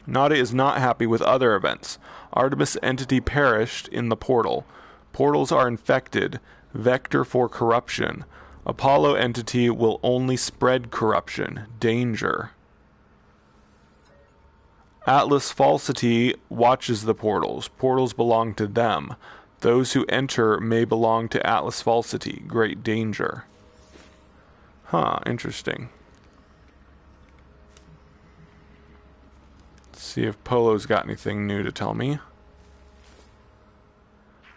Nada is not happy with other events. Artemis entity perished in the portal. Portals are infected, vector for corruption. Apollo entity will only spread corruption, danger. Atlas falsity watches the portals. Portals belong to them. Those who enter may belong to Atlas Falsity. Great danger. Huh, interesting. Let's see if Polo's got anything new to tell me.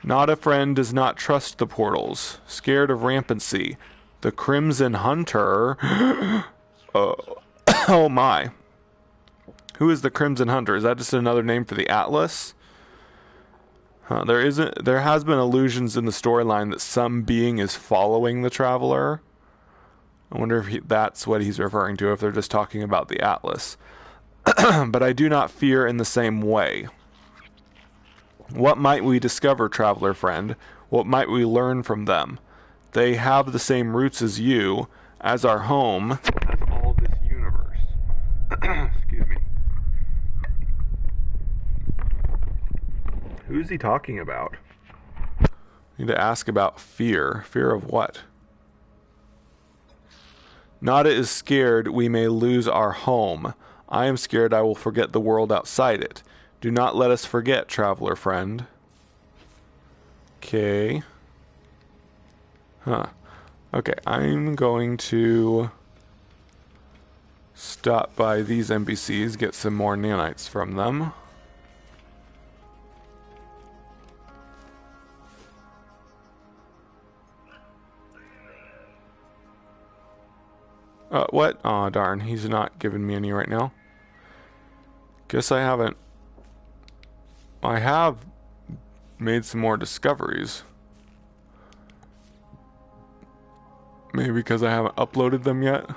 Not a friend does not trust the portals. Scared of rampancy. The Crimson Hunter... oh my. Who is the Crimson Hunter? Is that just another name for the Atlas? Huh, there has been allusions in the storyline that some being is following the Traveler. I wonder if that's what he's referring to, if they're just talking about the Atlas. But I do not fear in the same way. What might we discover, Traveler friend? What might we learn from them? They have the same roots as you, as our home, as all this universe. Excuse me. Who is he talking about? I need to ask about fear. Fear of what? Nada is scared we may lose our home. I am scared I will forget the world outside it. Do not let us forget, Traveler friend. Okay. Huh. Okay, I'm going to stop by these NPCs, get some more nanites from them. What? Aw, darn. He's not giving me any right now. Guess I haven't... I have made some more discoveries. Maybe because I haven't uploaded them yet.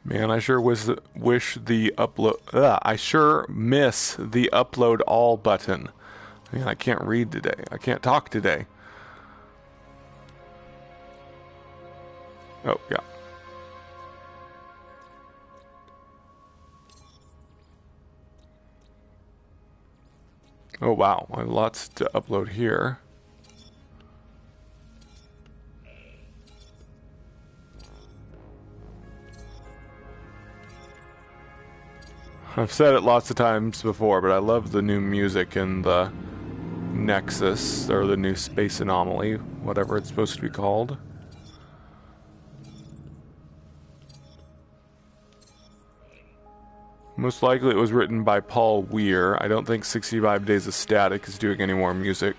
Man, I sure wish the upload... I sure miss the upload all button. Man, I can't read today. I can't talk today. Oh, yeah. Oh, wow. I have lots to upload here. I've said it lots of times before, but I love the new music in the Nexus, or the new Space Anomaly, whatever it's supposed to be called. Most likely it was written by Paul Weir. I don't think 65 Days of Static is doing any more music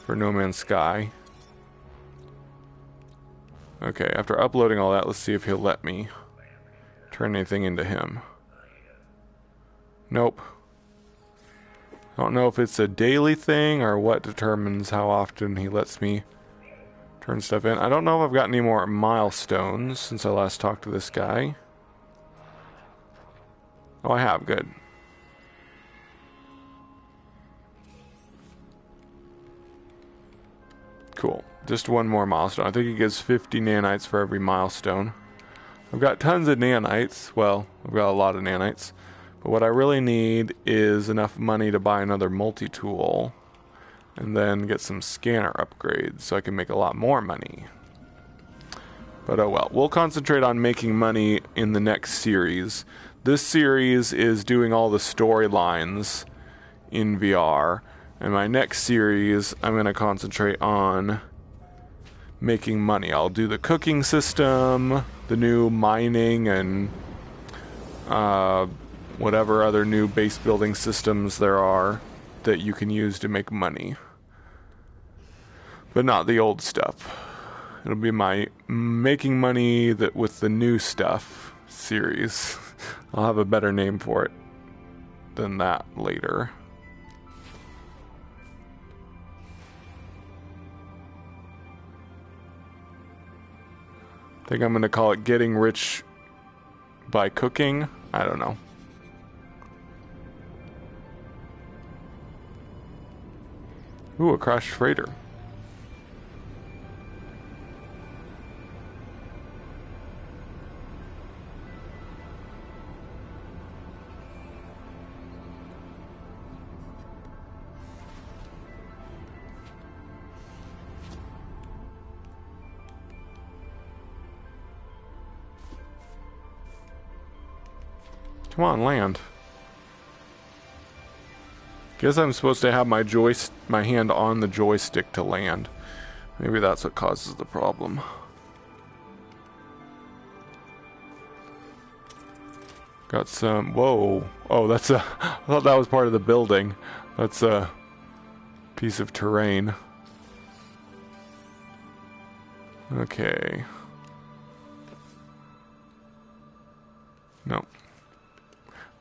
for No Man's Sky. Okay, after uploading all that, let's see if he'll let me turn anything into him. Nope. I don't know if it's a daily thing or what determines how often he lets me turn stuff in. I don't know if I've got any more milestones since I last talked to this guy. Oh, I have. Good. Cool. Just one more milestone. I think he gives 50 nanites for every milestone. I've got tons of nanites. Well, I've got a lot of nanites. But what I really need is enough money to buy another multi-tool and then get some scanner upgrades so I can make a lot more money. But oh well. We'll concentrate on making money in the next series. This series is doing all the storylines in VR. And my next series, I'm going to concentrate on making money. I'll do the cooking system, the new mining, and whatever other new base building systems there are that you can use to make money. But not the old stuff. It'll be my making money that with the new stuff series. I'll have a better name for it than that later. think I'm gonna call it getting rich by cooking. I don't know. Ooh, a crashed freighter. Come on, land. Guess I'm supposed to have my hand on the joystick to land. Maybe that's what causes the problem. Got some... Whoa. Oh, that's a... I thought that was part of the building. That's a piece of terrain. Okay. No.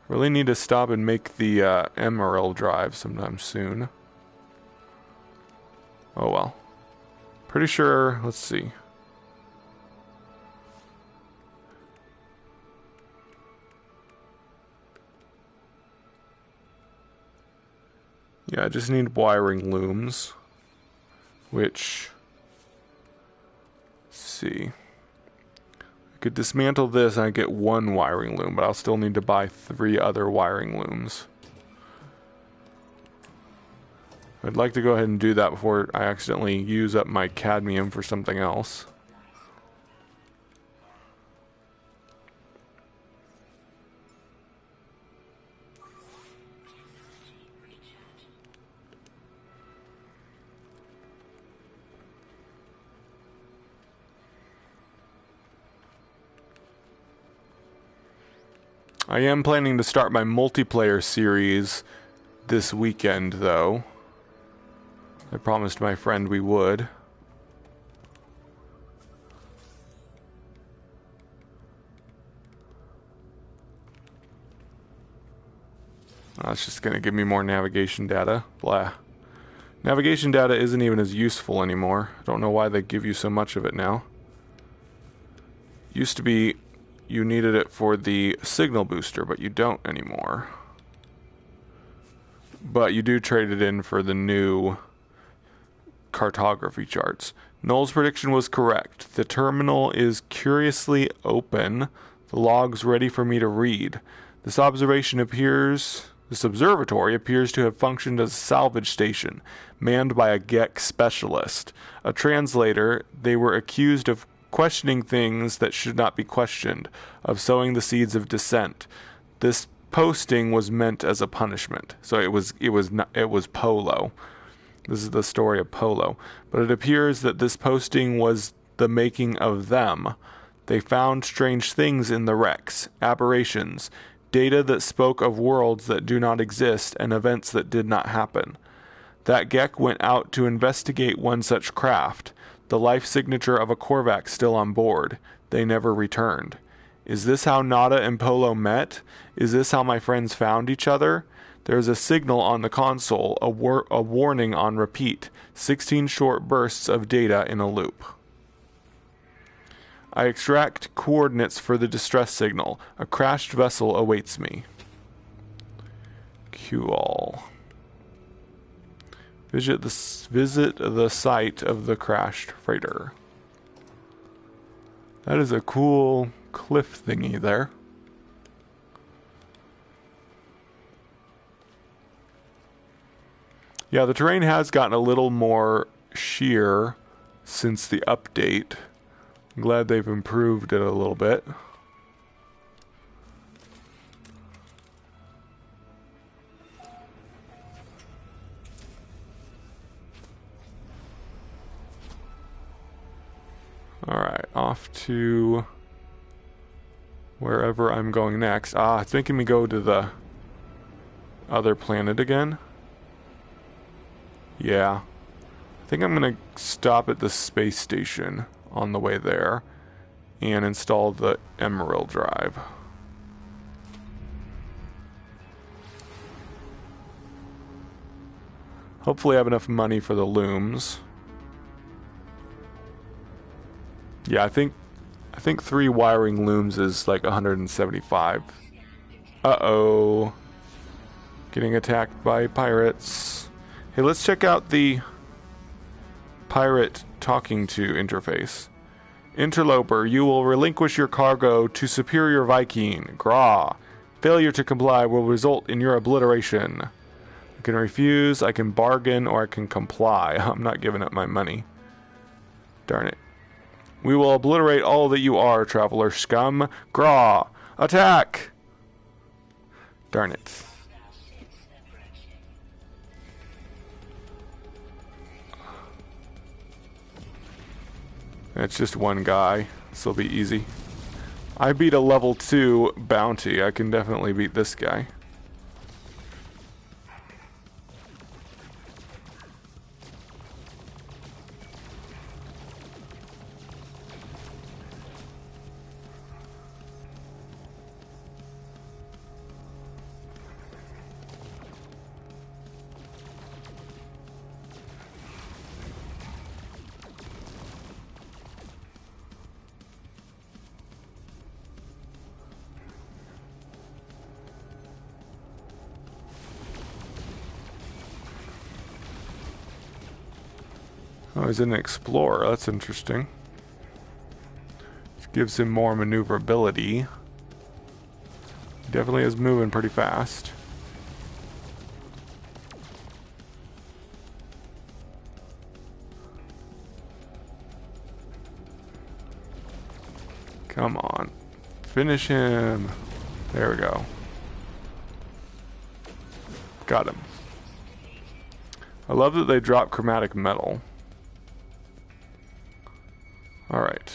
Really need to stop and make the Emerald drive sometime soon. Oh well. Pretty sure, let's see. Yeah, I just need wiring looms. Which, let's see. Could dismantle this and I get one wiring loom, but I'll still need to buy 3 other wiring looms. I'd like to go ahead and do that before I accidentally use up my cadmium for something else. I am planning to start my multiplayer series this weekend, though. I promised my friend we would. That's just going to give me more navigation data. Blah. Navigation data isn't even as useful anymore. I don't know why they give you so much of it now. Used to be you needed it for the signal booster, but you don't anymore. But you do trade it in for the new cartography charts. Noel's prediction was correct. The terminal is curiously open. The log's ready for me to read. This observatory appears to have functioned as a salvage station, manned by a GEC specialist. A translator, they were accused of questioning things that should not be questioned, of sowing the seeds of dissent. This posting was meant as a punishment. So it was Polo. This is the story of Polo. But it appears that this posting was the making of them. They found strange things in the wrecks, aberrations, data that spoke of worlds that do not exist and events that did not happen. That GEC went out to investigate one such craft, the life signature of a Korvac still on board. They never returned. Is this how Nada and Polo met? Is this how my friends found each other? There's a signal on the console, a warning on repeat. 16 short bursts of data in a loop. I extract coordinates for the distress signal. A crashed vessel awaits me. Cool. Visit the site of the crashed freighter. That is a cool cliff thingy there. Yeah, the terrain has gotten a little more sheer since the update. I'm glad they've improved it a little bit. Alright, off to wherever I'm going next. It's making me go to the other planet again. Yeah. I think I'm gonna stop at the space station on the way there and install the Emerald drive. Hopefully I have enough money for the looms. Yeah, I think I think 3 wiring looms is like 175. Uh-oh. Getting attacked by pirates. Hey, let's check out the pirate talking to interface. Interloper, you will relinquish your cargo to Superior Viking. Gra. Failure to comply will result in your obliteration. I can refuse, I can bargain, or I can comply. I'm not giving up my money. Darn it. We will obliterate all that you are, traveler scum. Gra. Attack! Darn it. It's just one guy. This'll be easy. I beat a level 2 bounty. I can definitely beat this guy. Oh, he's an explorer. That's interesting. Which gives him more maneuverability. He definitely is moving pretty fast. Come on. Finish him. There we go. Got him. I love that they drop chromatic metal. Alright.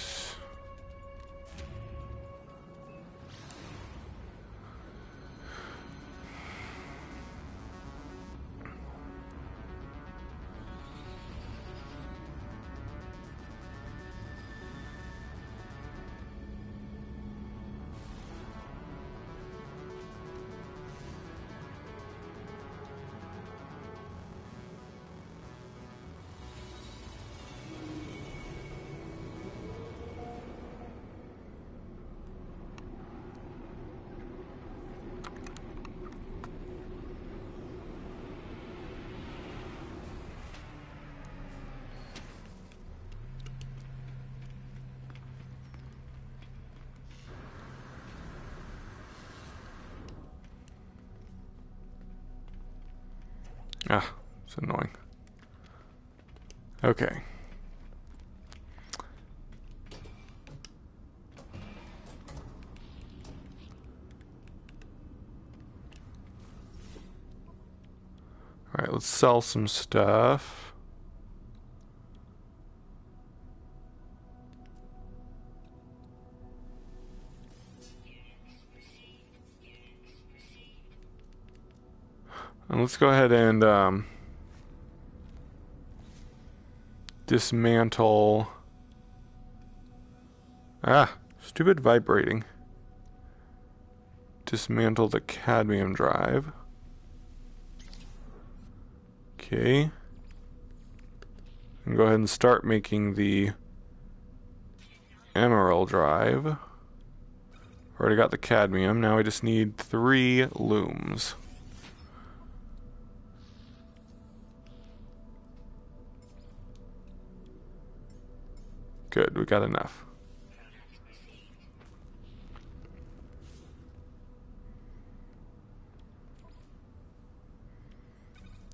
Ah, it's annoying. Okay. Alright, let's sell some stuff. And let's go ahead and dismantle. Ah, stupid vibrating. Dismantle the cadmium drive. Okay. And go ahead and start making the emerald drive. Already got the cadmium. Now we just need 3 looms. Good, we got enough.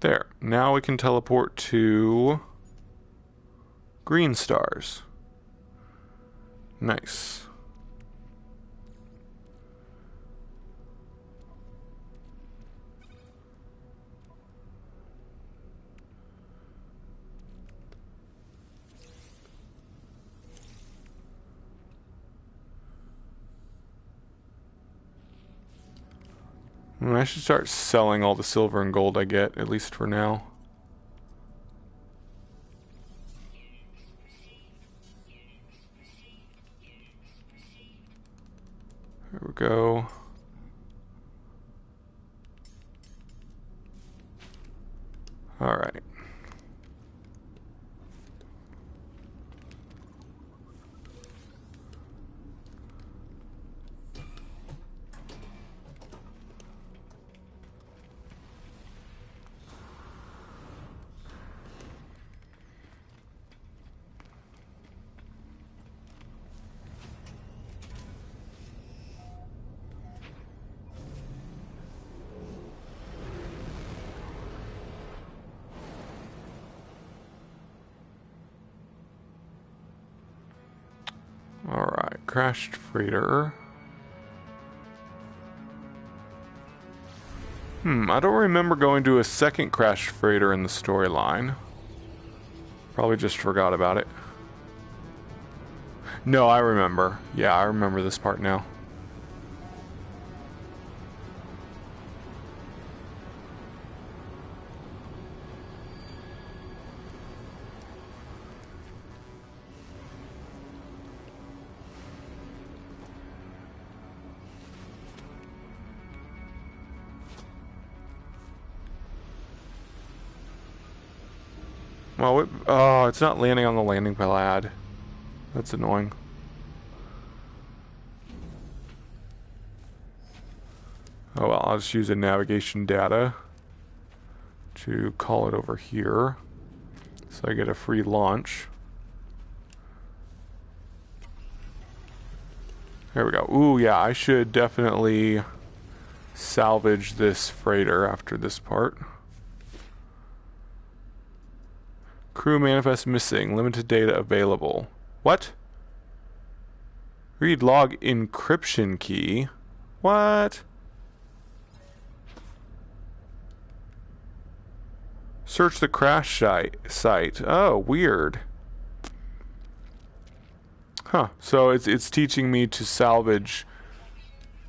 There. Now we can teleport to green stars. Nice. I should start selling all the silver and gold I get, at least for now. There we go. All right. crashed freighter. I don't remember going to a second crashed freighter in the storyline. Probably just forgot about it. No, I remember. Yeah, I remember this part now. Well, oh, it's not landing on the landing pad. That's annoying. Oh well, I'll just use a navigation data to call it over here. So I get a free launch. There we go. Ooh, yeah, I should definitely salvage this freighter after this part. Crew manifest missing. Limited data available. What? Read log encryption key. What? Search the crash site. Oh, weird. Huh. So it's teaching me to salvage.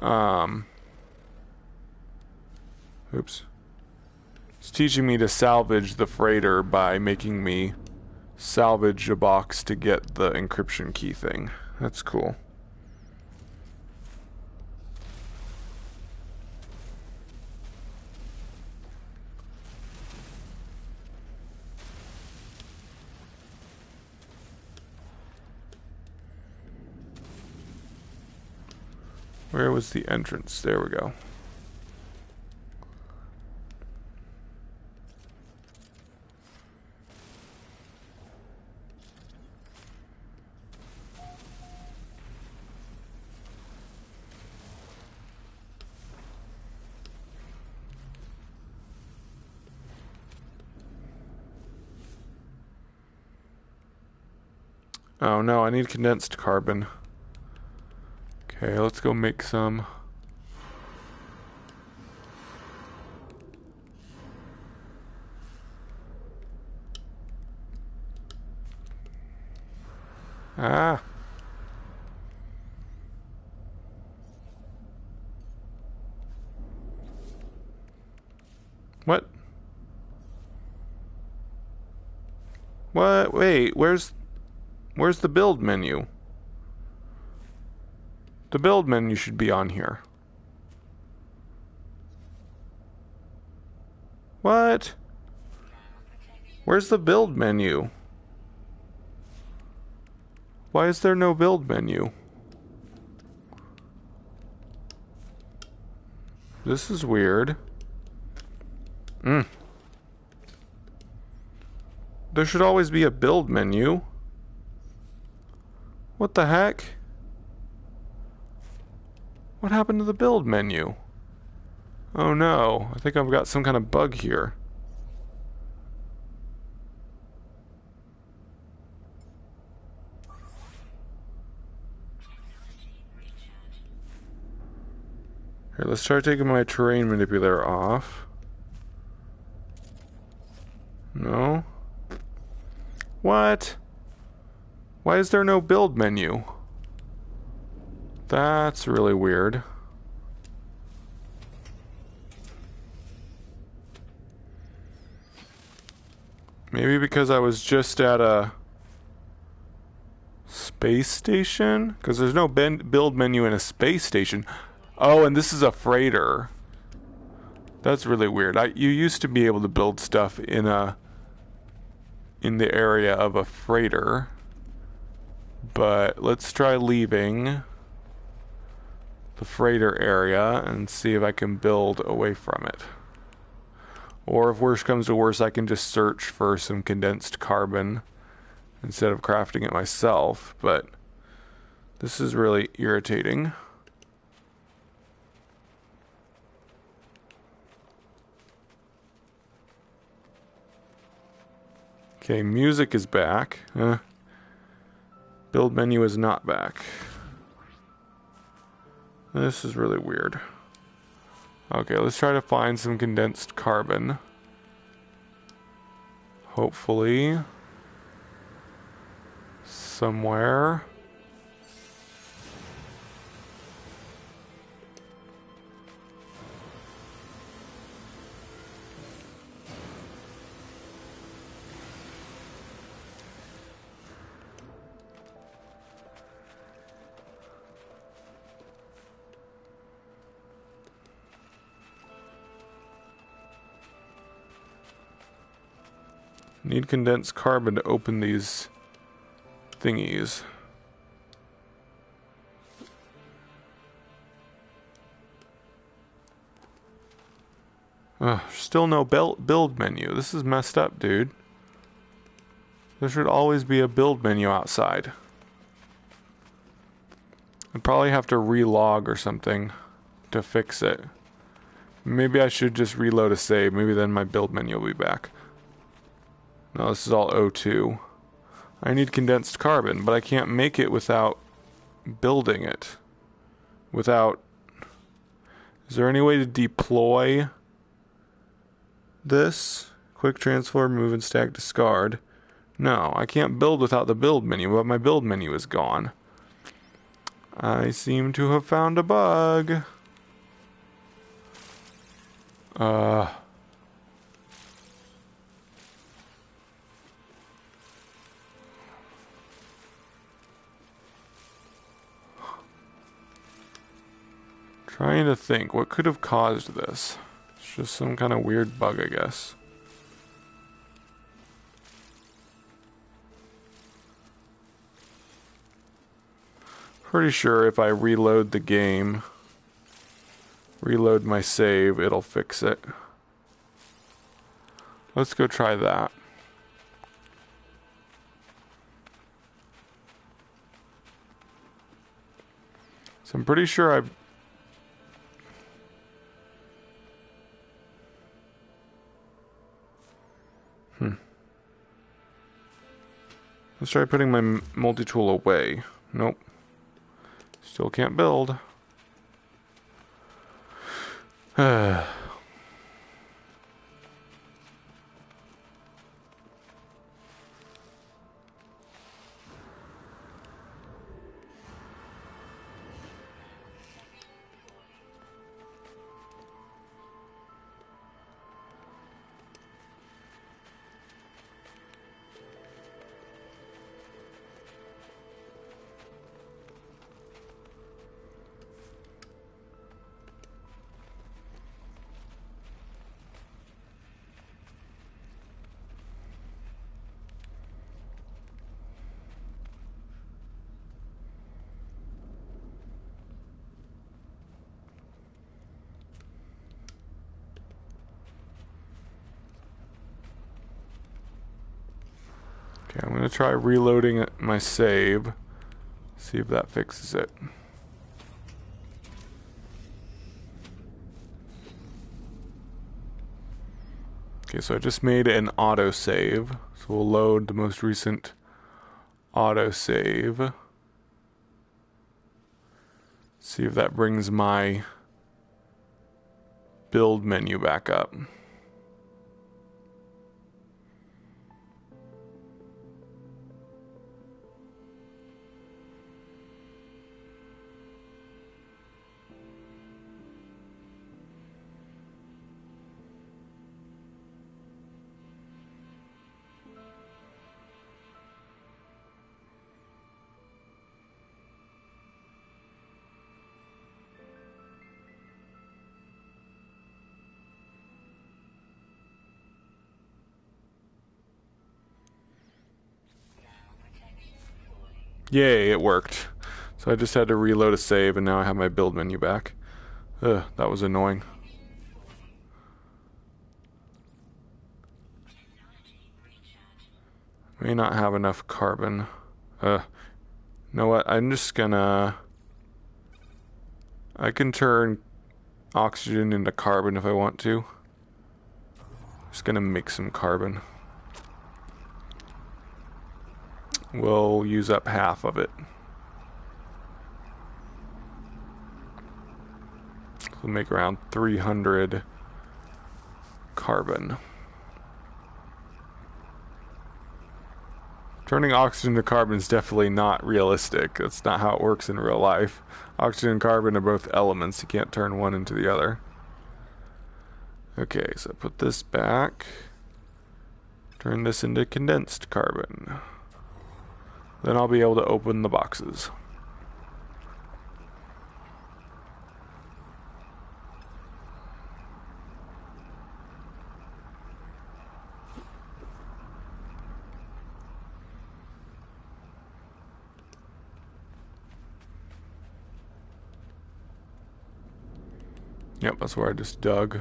Oops. It's teaching me to salvage the freighter by making me salvage a box to get the encryption key thing. That's cool. Where was the entrance? There we go. Oh no, I need condensed carbon. Okay, let's go make some. Ah. What? What? Wait, where's the build menu? The build menu should be on here. What? Where's the build menu? Why is there no build menu? This is weird. There should always be a build menu. What the heck? What happened to the build menu? Oh no, I think I've got some kind of bug here. Here, let's try taking my terrain manipulator off. No? What? Why is there no build menu? That's really weird. Maybe because I was just at a space station? Because there's no build menu in a space station. Oh, and this is a freighter. That's really weird. You used to be able to build stuff in the area of a freighter. But let's try leaving the freighter area and see if I can build away from it. Or if worse comes to worse, I can just search for some condensed carbon instead of crafting it myself. But this is really irritating. Okay, music is back. Build menu is not back. This is really weird. Okay, let's try to find some condensed carbon. Hopefully. Somewhere. Need condensed carbon to open these thingies. Still no build menu. This is messed up, dude. There should always be a build menu outside. I'd probably have to relog or something to fix it. Maybe I should just reload a save. Maybe then my build menu will be back. No, this is all O2. I need condensed carbon, but I can't make it without building it. Without... Is there any way to deploy this? Quick transfer, move and stack, discard. No, I can't build without the build menu, but my build menu is gone. I seem to have found a bug. Trying to think, what could have caused this? It's just some kind of weird bug, I guess. Pretty sure if I reload the game, reload my save, it'll fix it. Let's go try that. So I'm pretty sure I've... Let's try putting my multi-tool away. Nope. Still can't build. Okay, I'm gonna try reloading my save. See if that fixes it. Okay, so I just made an autosave. So we'll load the most recent autosave. See if that brings my build menu back up. Yay, it worked. So I just had to reload a save and now I have my build menu back. Ugh, that was annoying. May not have enough carbon. You know what? I'm just gonna... I can turn oxygen into carbon if I want to. Just gonna make some carbon. We'll use up half of it. So make around 300 carbon. Turning oxygen to carbon is definitely not realistic. That's not how it works in real life. Oxygen and carbon are both elements. You can't turn one into the other. Okay, so put this back. Turn this into condensed carbon. Then I'll be able to open the boxes. Yep, that's where I just dug.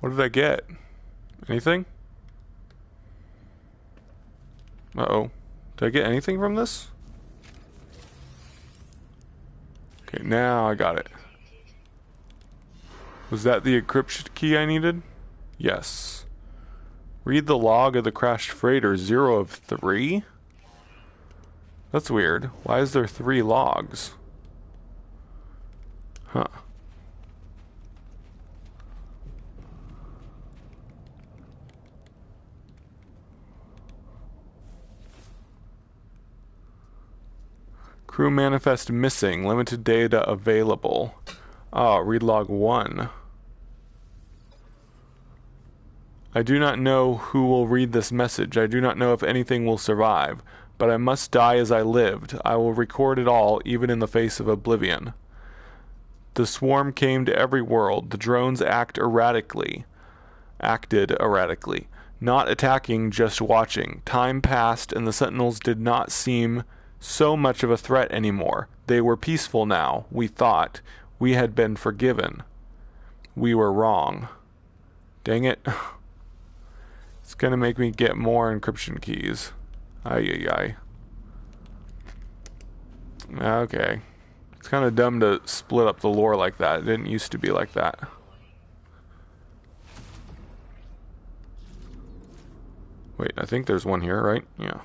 What did I get? Anything? Uh-oh. Did I get anything from this? Okay, now I got it. Was that the encryption key I needed? Yes. Read the log of the crashed freighter, 0 of 3? That's weird. Why is there 3 logs? Huh. Crew manifest missing. Limited data available. Oh, read log 1. I do not know who will read this message. I do not know if anything will survive. But I must die as I lived. I will record it all, even in the face of oblivion. The swarm came to every world. The drones acted erratically. Not attacking, just watching. Time passed, and the sentinels did not seem so much of a threat anymore. They were peaceful now, we thought. We had been forgiven. We were wrong. Dang it. It's gonna make me get more encryption keys. Ay. Okay. It's kind of dumb to split up the lore like that. It didn't used to be like that. Wait, I think there's one here, right? Yeah.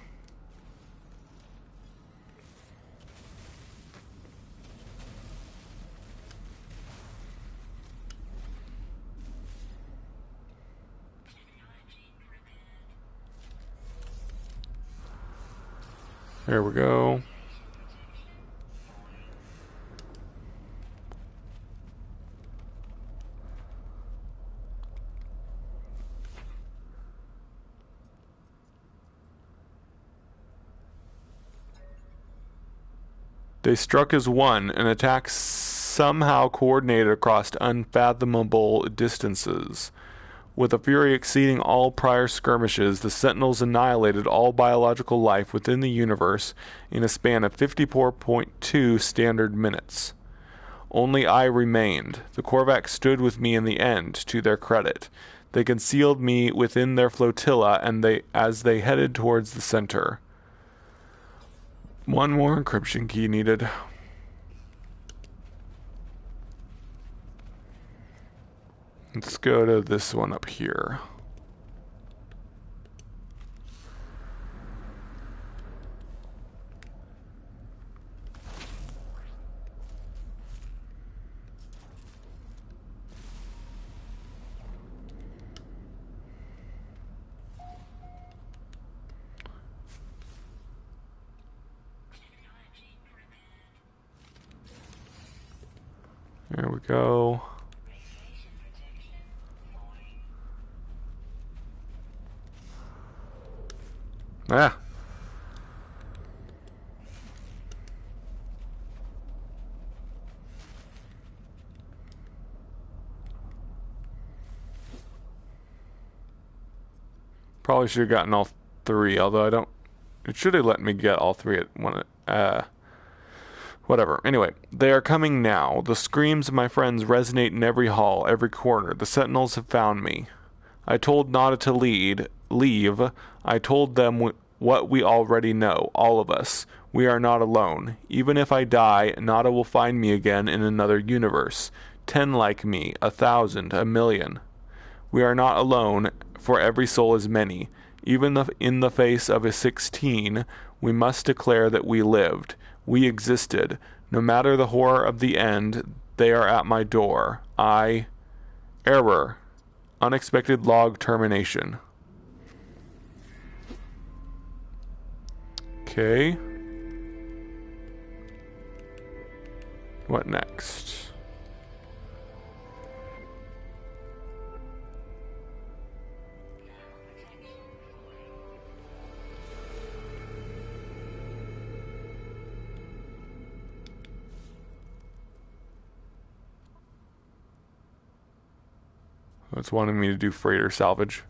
There we go. They struck as one, an attack somehow coordinated across unfathomable distances. With a fury exceeding all prior skirmishes, the Sentinels annihilated all biological life within the universe in a span of 54.2 standard minutes. Only I remained. The Korvax stood with me in the end, to their credit. They concealed me within their flotilla as they headed towards the center. One more encryption key needed. Let's go to this one up here. There we go. Ah. Probably should have gotten all 3, although I don't... It should have let me get all 3 at one. Whatever. Anyway, they are coming now. The screams of my friends resonate in every hall, every corner. The sentinels have found me. I told Nada to leave. I told them what we already know, all of us. We are not alone. Even if I die, Nada will find me again in another universe. 10 like me, 1,000, 1,000,000. We are not alone, for every soul is many. Even in the face of a 16, we must declare that we lived. We existed. No matter the horror of the end, they are at my door. Error. Unexpected log termination. Okay. What next? It's wanting me to do freighter salvage.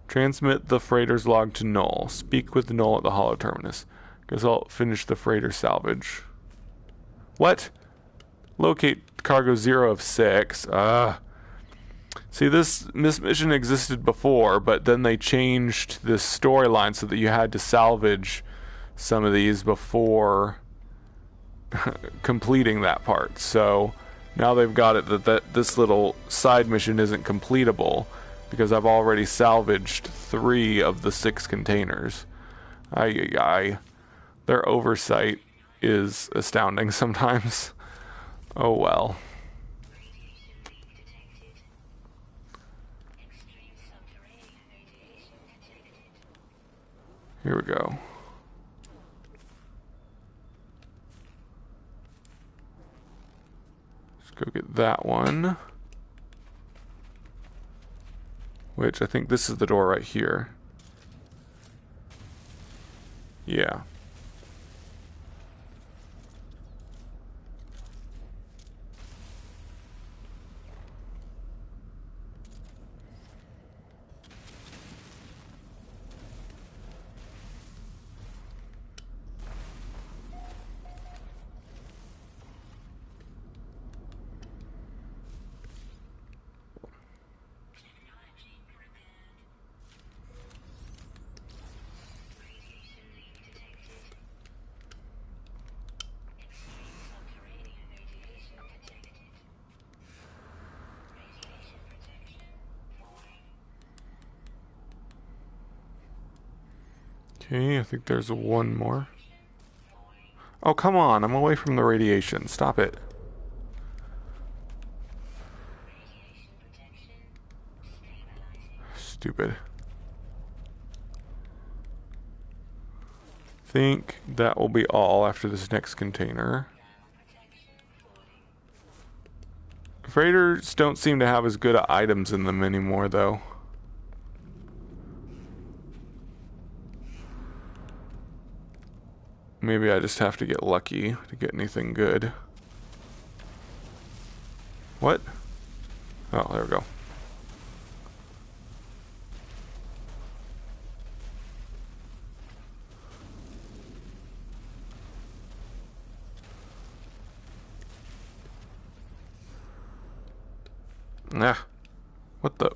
Transmit the freighter's log to Null. Speak with Null at the Hollow Terminus. Guess I'll finish the freighter salvage. What? Locate cargo 0 of 6. See, this mission existed before, but then they changed this storyline so that you had to salvage some of these before completing that part. So now they've got it that this little side mission isn't completable because I've already salvaged 3 of the 6 containers. Their oversight is astounding sometimes. Oh well. Here we go. Let's go get that one. Which I think this is the door right here. Yeah. Okay, I think there's one more. Oh, come on, I'm away from the radiation. Stop it. Stupid. Think that will be all after this next container. Freighters don't seem to have as good items in them anymore, though. Maybe I just have to get lucky to get anything good. What? Oh, there we go. Nah. What the?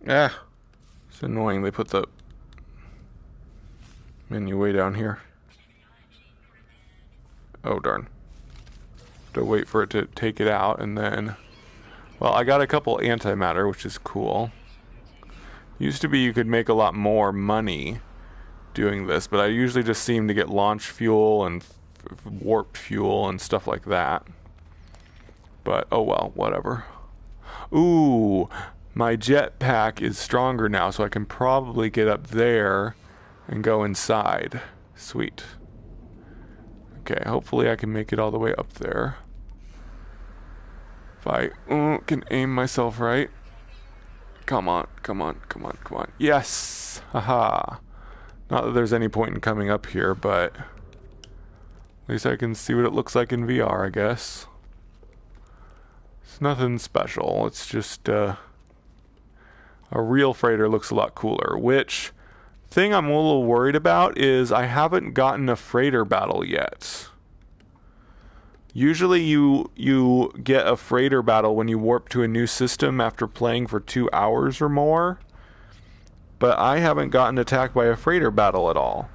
Ah. It's annoying they put the menu way down here. Oh, darn. To wait for it to take it out and then... Well, I got a couple antimatter, which is cool. Used to be you could make a lot more money doing this, but I usually just seem to get launch fuel and warp fuel and stuff like that. But, oh well, whatever. Ooh, my jetpack is stronger now, so I can probably get up there and go inside. Sweet. Okay, hopefully I can make it all the way up there. If I can aim myself right. Come on, come on, come on, come on. Yes! Haha. Not that there's any point in coming up here, but At least I can see what it looks like in VR, I guess. It's nothing special. It's just, a real freighter looks a lot cooler, which thing I'm a little worried about is I haven't gotten a freighter battle yet. Usually you get a freighter battle when you warp to a new system after playing for 2 hours or more, but I haven't gotten attacked by a freighter battle at all.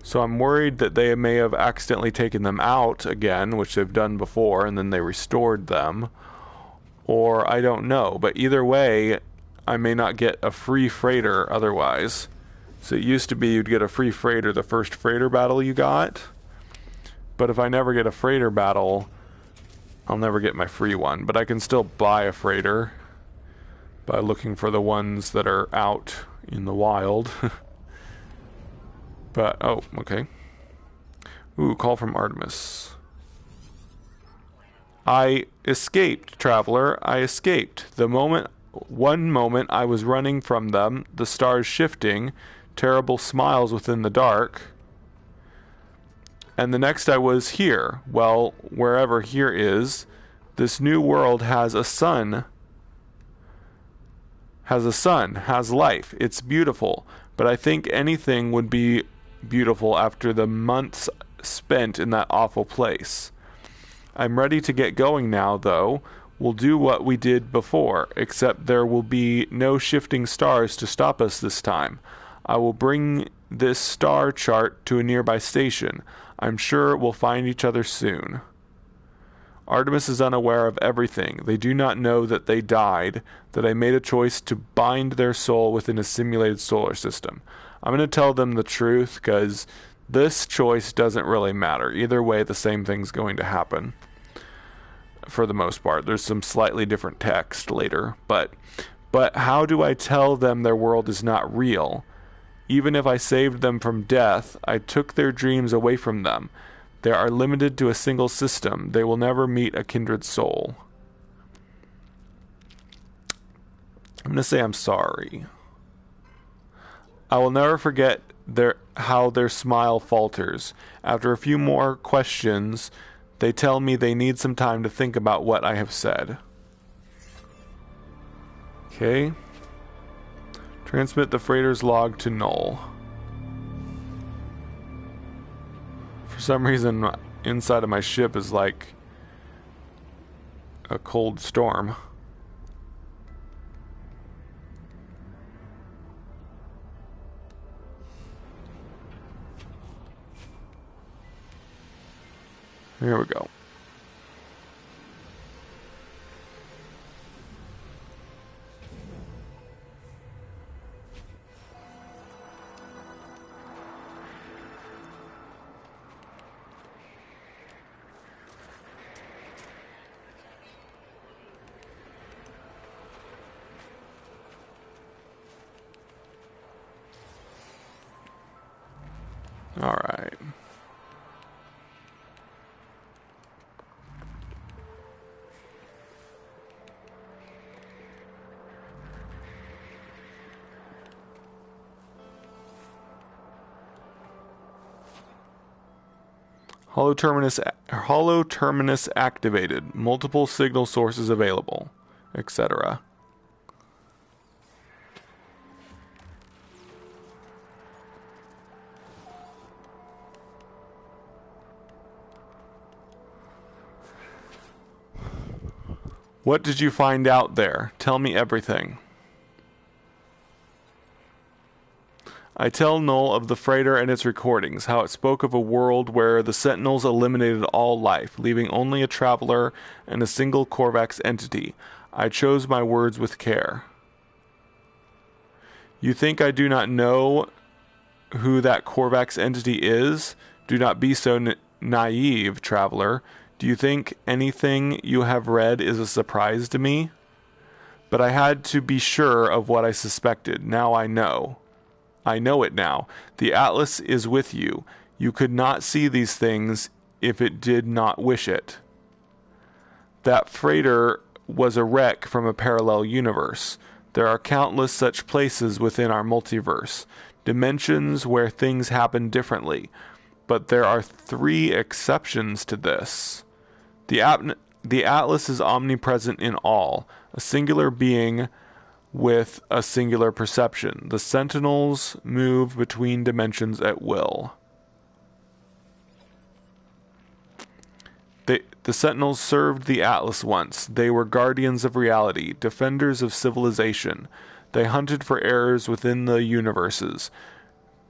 So I'm worried that they may have accidentally taken them out again, which they've done before, and then they restored them. Or I don't know, but either way, I may not get a free freighter otherwise. So it used to be you'd get a free freighter the first freighter battle you got. But if I never get a freighter battle, I'll never get my free one. But I can still buy a freighter by looking for the ones that are out in the wild. But, oh, okay. Ooh, call from Artemis. I escaped, traveler. I escaped. One moment I was running from them, the stars shifting, terrible smiles within the dark. And the next I was here. Well, wherever here is, this new world has a sun. Has life. It's beautiful. But I think anything would be beautiful after the months spent in that awful place. I'm ready to get going now, though. We'll do what we did before, except there will be no shifting stars to stop us this time. I will bring this star chart to a nearby station. I'm sure we'll find each other soon. Artemis is unaware of everything. They do not know that they died, that I made a choice to bind their soul within a simulated solar system. I'm going to tell them the truth, because this choice doesn't really matter. Either way, the same thing's going to happen. For the most part. There's some slightly different text later. But how do I tell them their world is not real? Even if I saved them from death, I took their dreams away from them. They are limited to a single system. They will never meet a kindred soul. I'm going to say I'm sorry. I will never forget how their smile falters. After a few more questions, they tell me they need some time to think about what I have said. Okay. Transmit the freighter's log to Null. For some reason, inside of my ship is like a cold storm. Here we go. All right. Holo terminus activated. Multiple signal sources available, etc. What did you find out there? Tell me everything. I tell Null of the freighter and its recordings, how it spoke of a world where the Sentinels eliminated all life, leaving only a traveler and a single Korvax entity. I chose my words with care. You think I do not know who that Korvax entity is? Do not be so naive, traveler. Do you think anything you have read is a surprise to me? But I had to be sure of what I suspected. Now I know. I know it now. The Atlas is with you. You could not see these things if it did not wish it. That freighter was a wreck from a parallel universe. There are countless such places within our multiverse. Dimensions where things happen differently. but there are 3 exceptions to this. The Atlas is omnipresent in all, a singular being with a singular perception. The Sentinels move between dimensions at will. The Sentinels served the Atlas once. They were guardians of reality, defenders of civilization. They hunted for errors within the universes,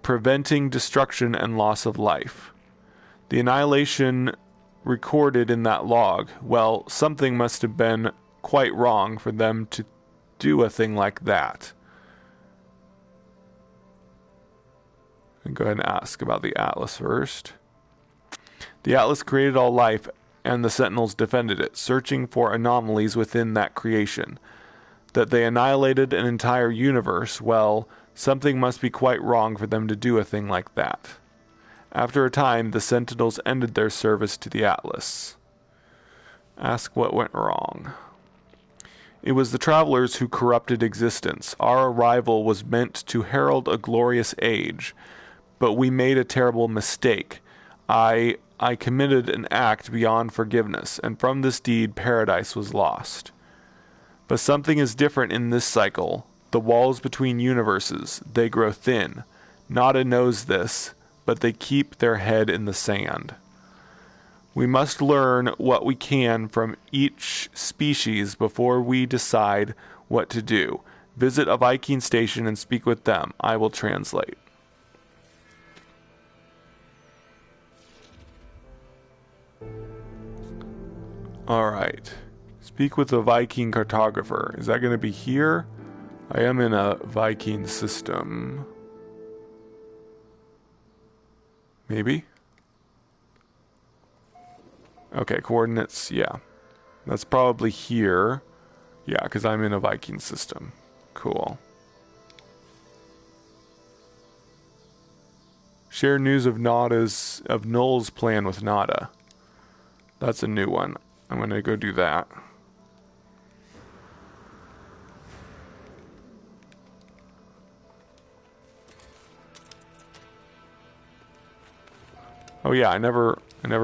preventing destruction and loss of life. The annihilation recorded in that log, well, something must have been quite wrong for them to do a thing like that. I'll go ahead and ask about the Atlas first. The Atlas created all life, and the Sentinels defended it, searching for anomalies within that creation. That they annihilated an entire universe, well, something must be quite wrong for them to do a thing like that. After a time, the Sentinels ended their service to the Atlas. Ask what went wrong. It was the travelers who corrupted existence. Our arrival was meant to herald a glorious age, but we made a terrible mistake. I committed an act beyond forgiveness, and from this deed paradise was lost. But something is different in this cycle. The walls between universes, they grow thin. Nada knows this, but they keep their head in the sand. We must learn what we can from each species before we decide what to do. Visit a Viking station and speak with them. I will translate. Alright. Speak with the Viking cartographer. Is that going to be here? I am in a Viking system. Maybe? Okay, coordinates, yeah. That's probably here. Yeah, because I'm in a Viking system. Cool. Share news of Null's plan with Nada. That's a new one. I'm going to go do that. Oh yeah, I never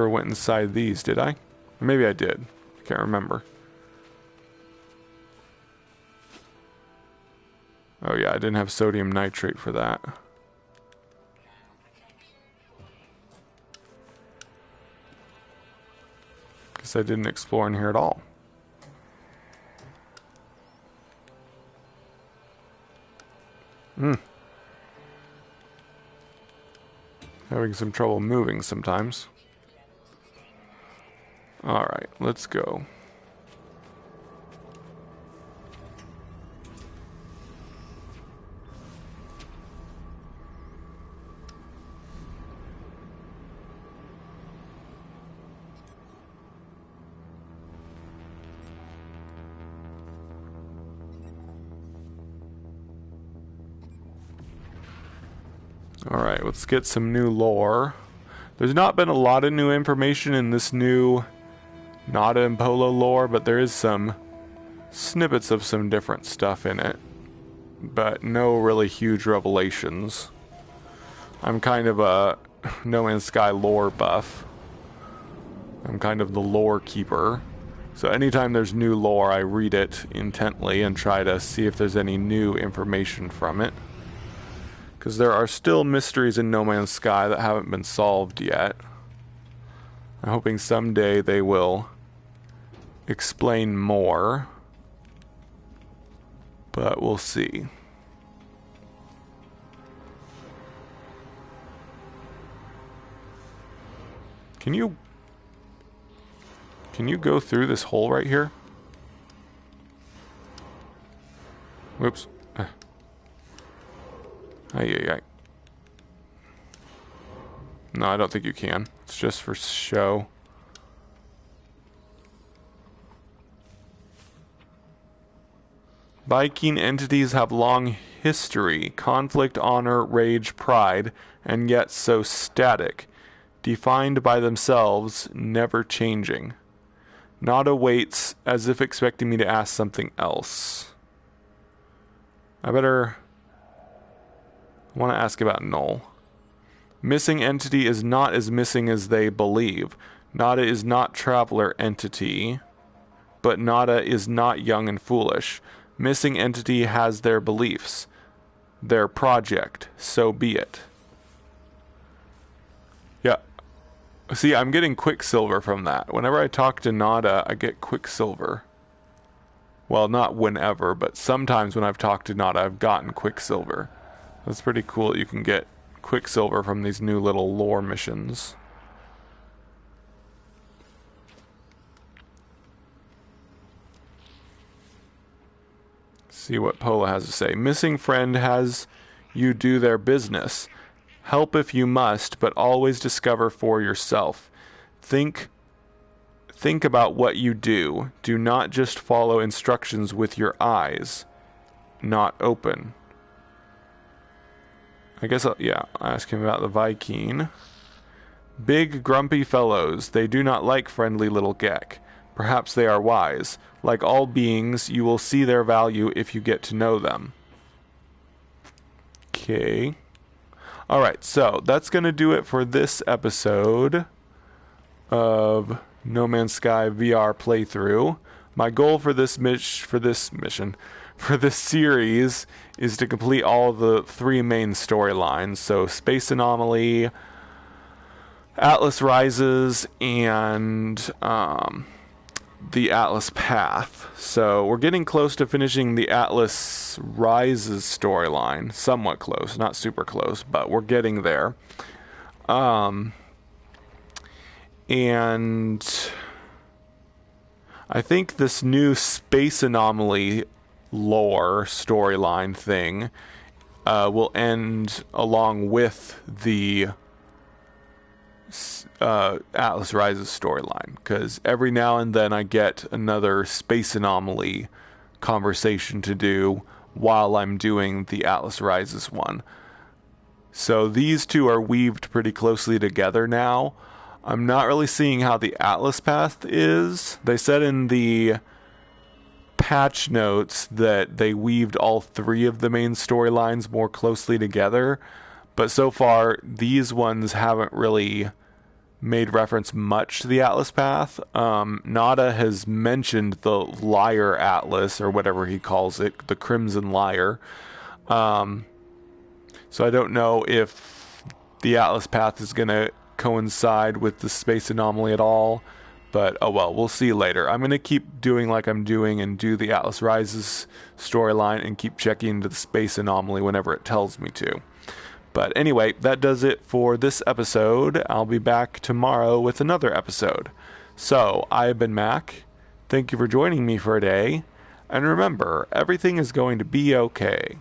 went inside these, did I? Or maybe I did. I can't remember. Oh yeah, I didn't have sodium nitrate for that. Guess I didn't explore in here at all. Having some trouble moving sometimes. Alright, let's go. Alright, let's get some new lore. There's not been a lot of new information in this new Nada and Polo lore, but there is some snippets of some different stuff in it. But no really huge revelations. I'm kind of a No Man's Sky lore buff. I'm kind of the lore keeper. So anytime there's new lore, I read it intently and try to see if there's any new information from it. Because there are still mysteries in No Man's Sky that haven't been solved yet. I'm hoping someday they will explain more. But we'll see. Can you go through this hole right here? Whoops. Ay. No, I don't think you can. It's just for show. Viking entities have long history, conflict, honor, rage, pride, and yet so static, defined by themselves, never changing. Nada waits, as if expecting me to ask something else. I want to ask about Null. Missing entity is not as missing as they believe. Nada is not traveler entity, but Nada is not young and foolish. Missing entity has their beliefs, their project, so be it. Yeah. See, I'm getting Quicksilver from that. Whenever I talk to Nada, I get Quicksilver. Well, not whenever, but sometimes when I've talked to Nada, I've gotten Quicksilver. That's pretty cool that you can get Quicksilver from these new little lore missions. See what Pola has to say. Missing friend has you do their business. Help if you must, but always discover for yourself. Think about what you do. Do not just follow instructions with your eyes not open. I guess I'll ask him about the Viking. Big grumpy fellows. They do not like friendly little Gek. Perhaps they are wise. Like all beings, you will see their value if you get to know them. Okay. Alright, so that's going to do it for this episode of No Man's Sky VR playthrough. My goal for this series is to complete all the 3 main storylines. So Space Anomaly, Atlas Rises, and the Atlas Path. So we're getting close to finishing the Atlas Rises storyline. Somewhat close, not super close, but we're getting there. And I think this new Space Anomaly lore storyline thing will end along with the Atlas Rises storyline, because every now and then I get another Space Anomaly conversation to do while I'm doing the Atlas Rises one. So these two are weaved pretty closely together now. I'm not really seeing how the Atlas Path is. They said in the patch notes that they weaved all 3 of the main storylines more closely together, but so far these ones haven't really made reference much to the Atlas Path. Nada has mentioned the Liar Atlas, or whatever he calls it, the Crimson Liar. So I don't know if the Atlas Path is going to coincide with the Space Anomaly at all, but oh well, we'll see later. I'm going to keep doing like I'm doing and do the Atlas Rises storyline and keep checking into the Space Anomaly whenever it tells me to. But anyway, that does it for this episode. I'll be back tomorrow with another episode. So, I've been Mac. Thank you for joining me for a day. And remember, everything is going to be okay.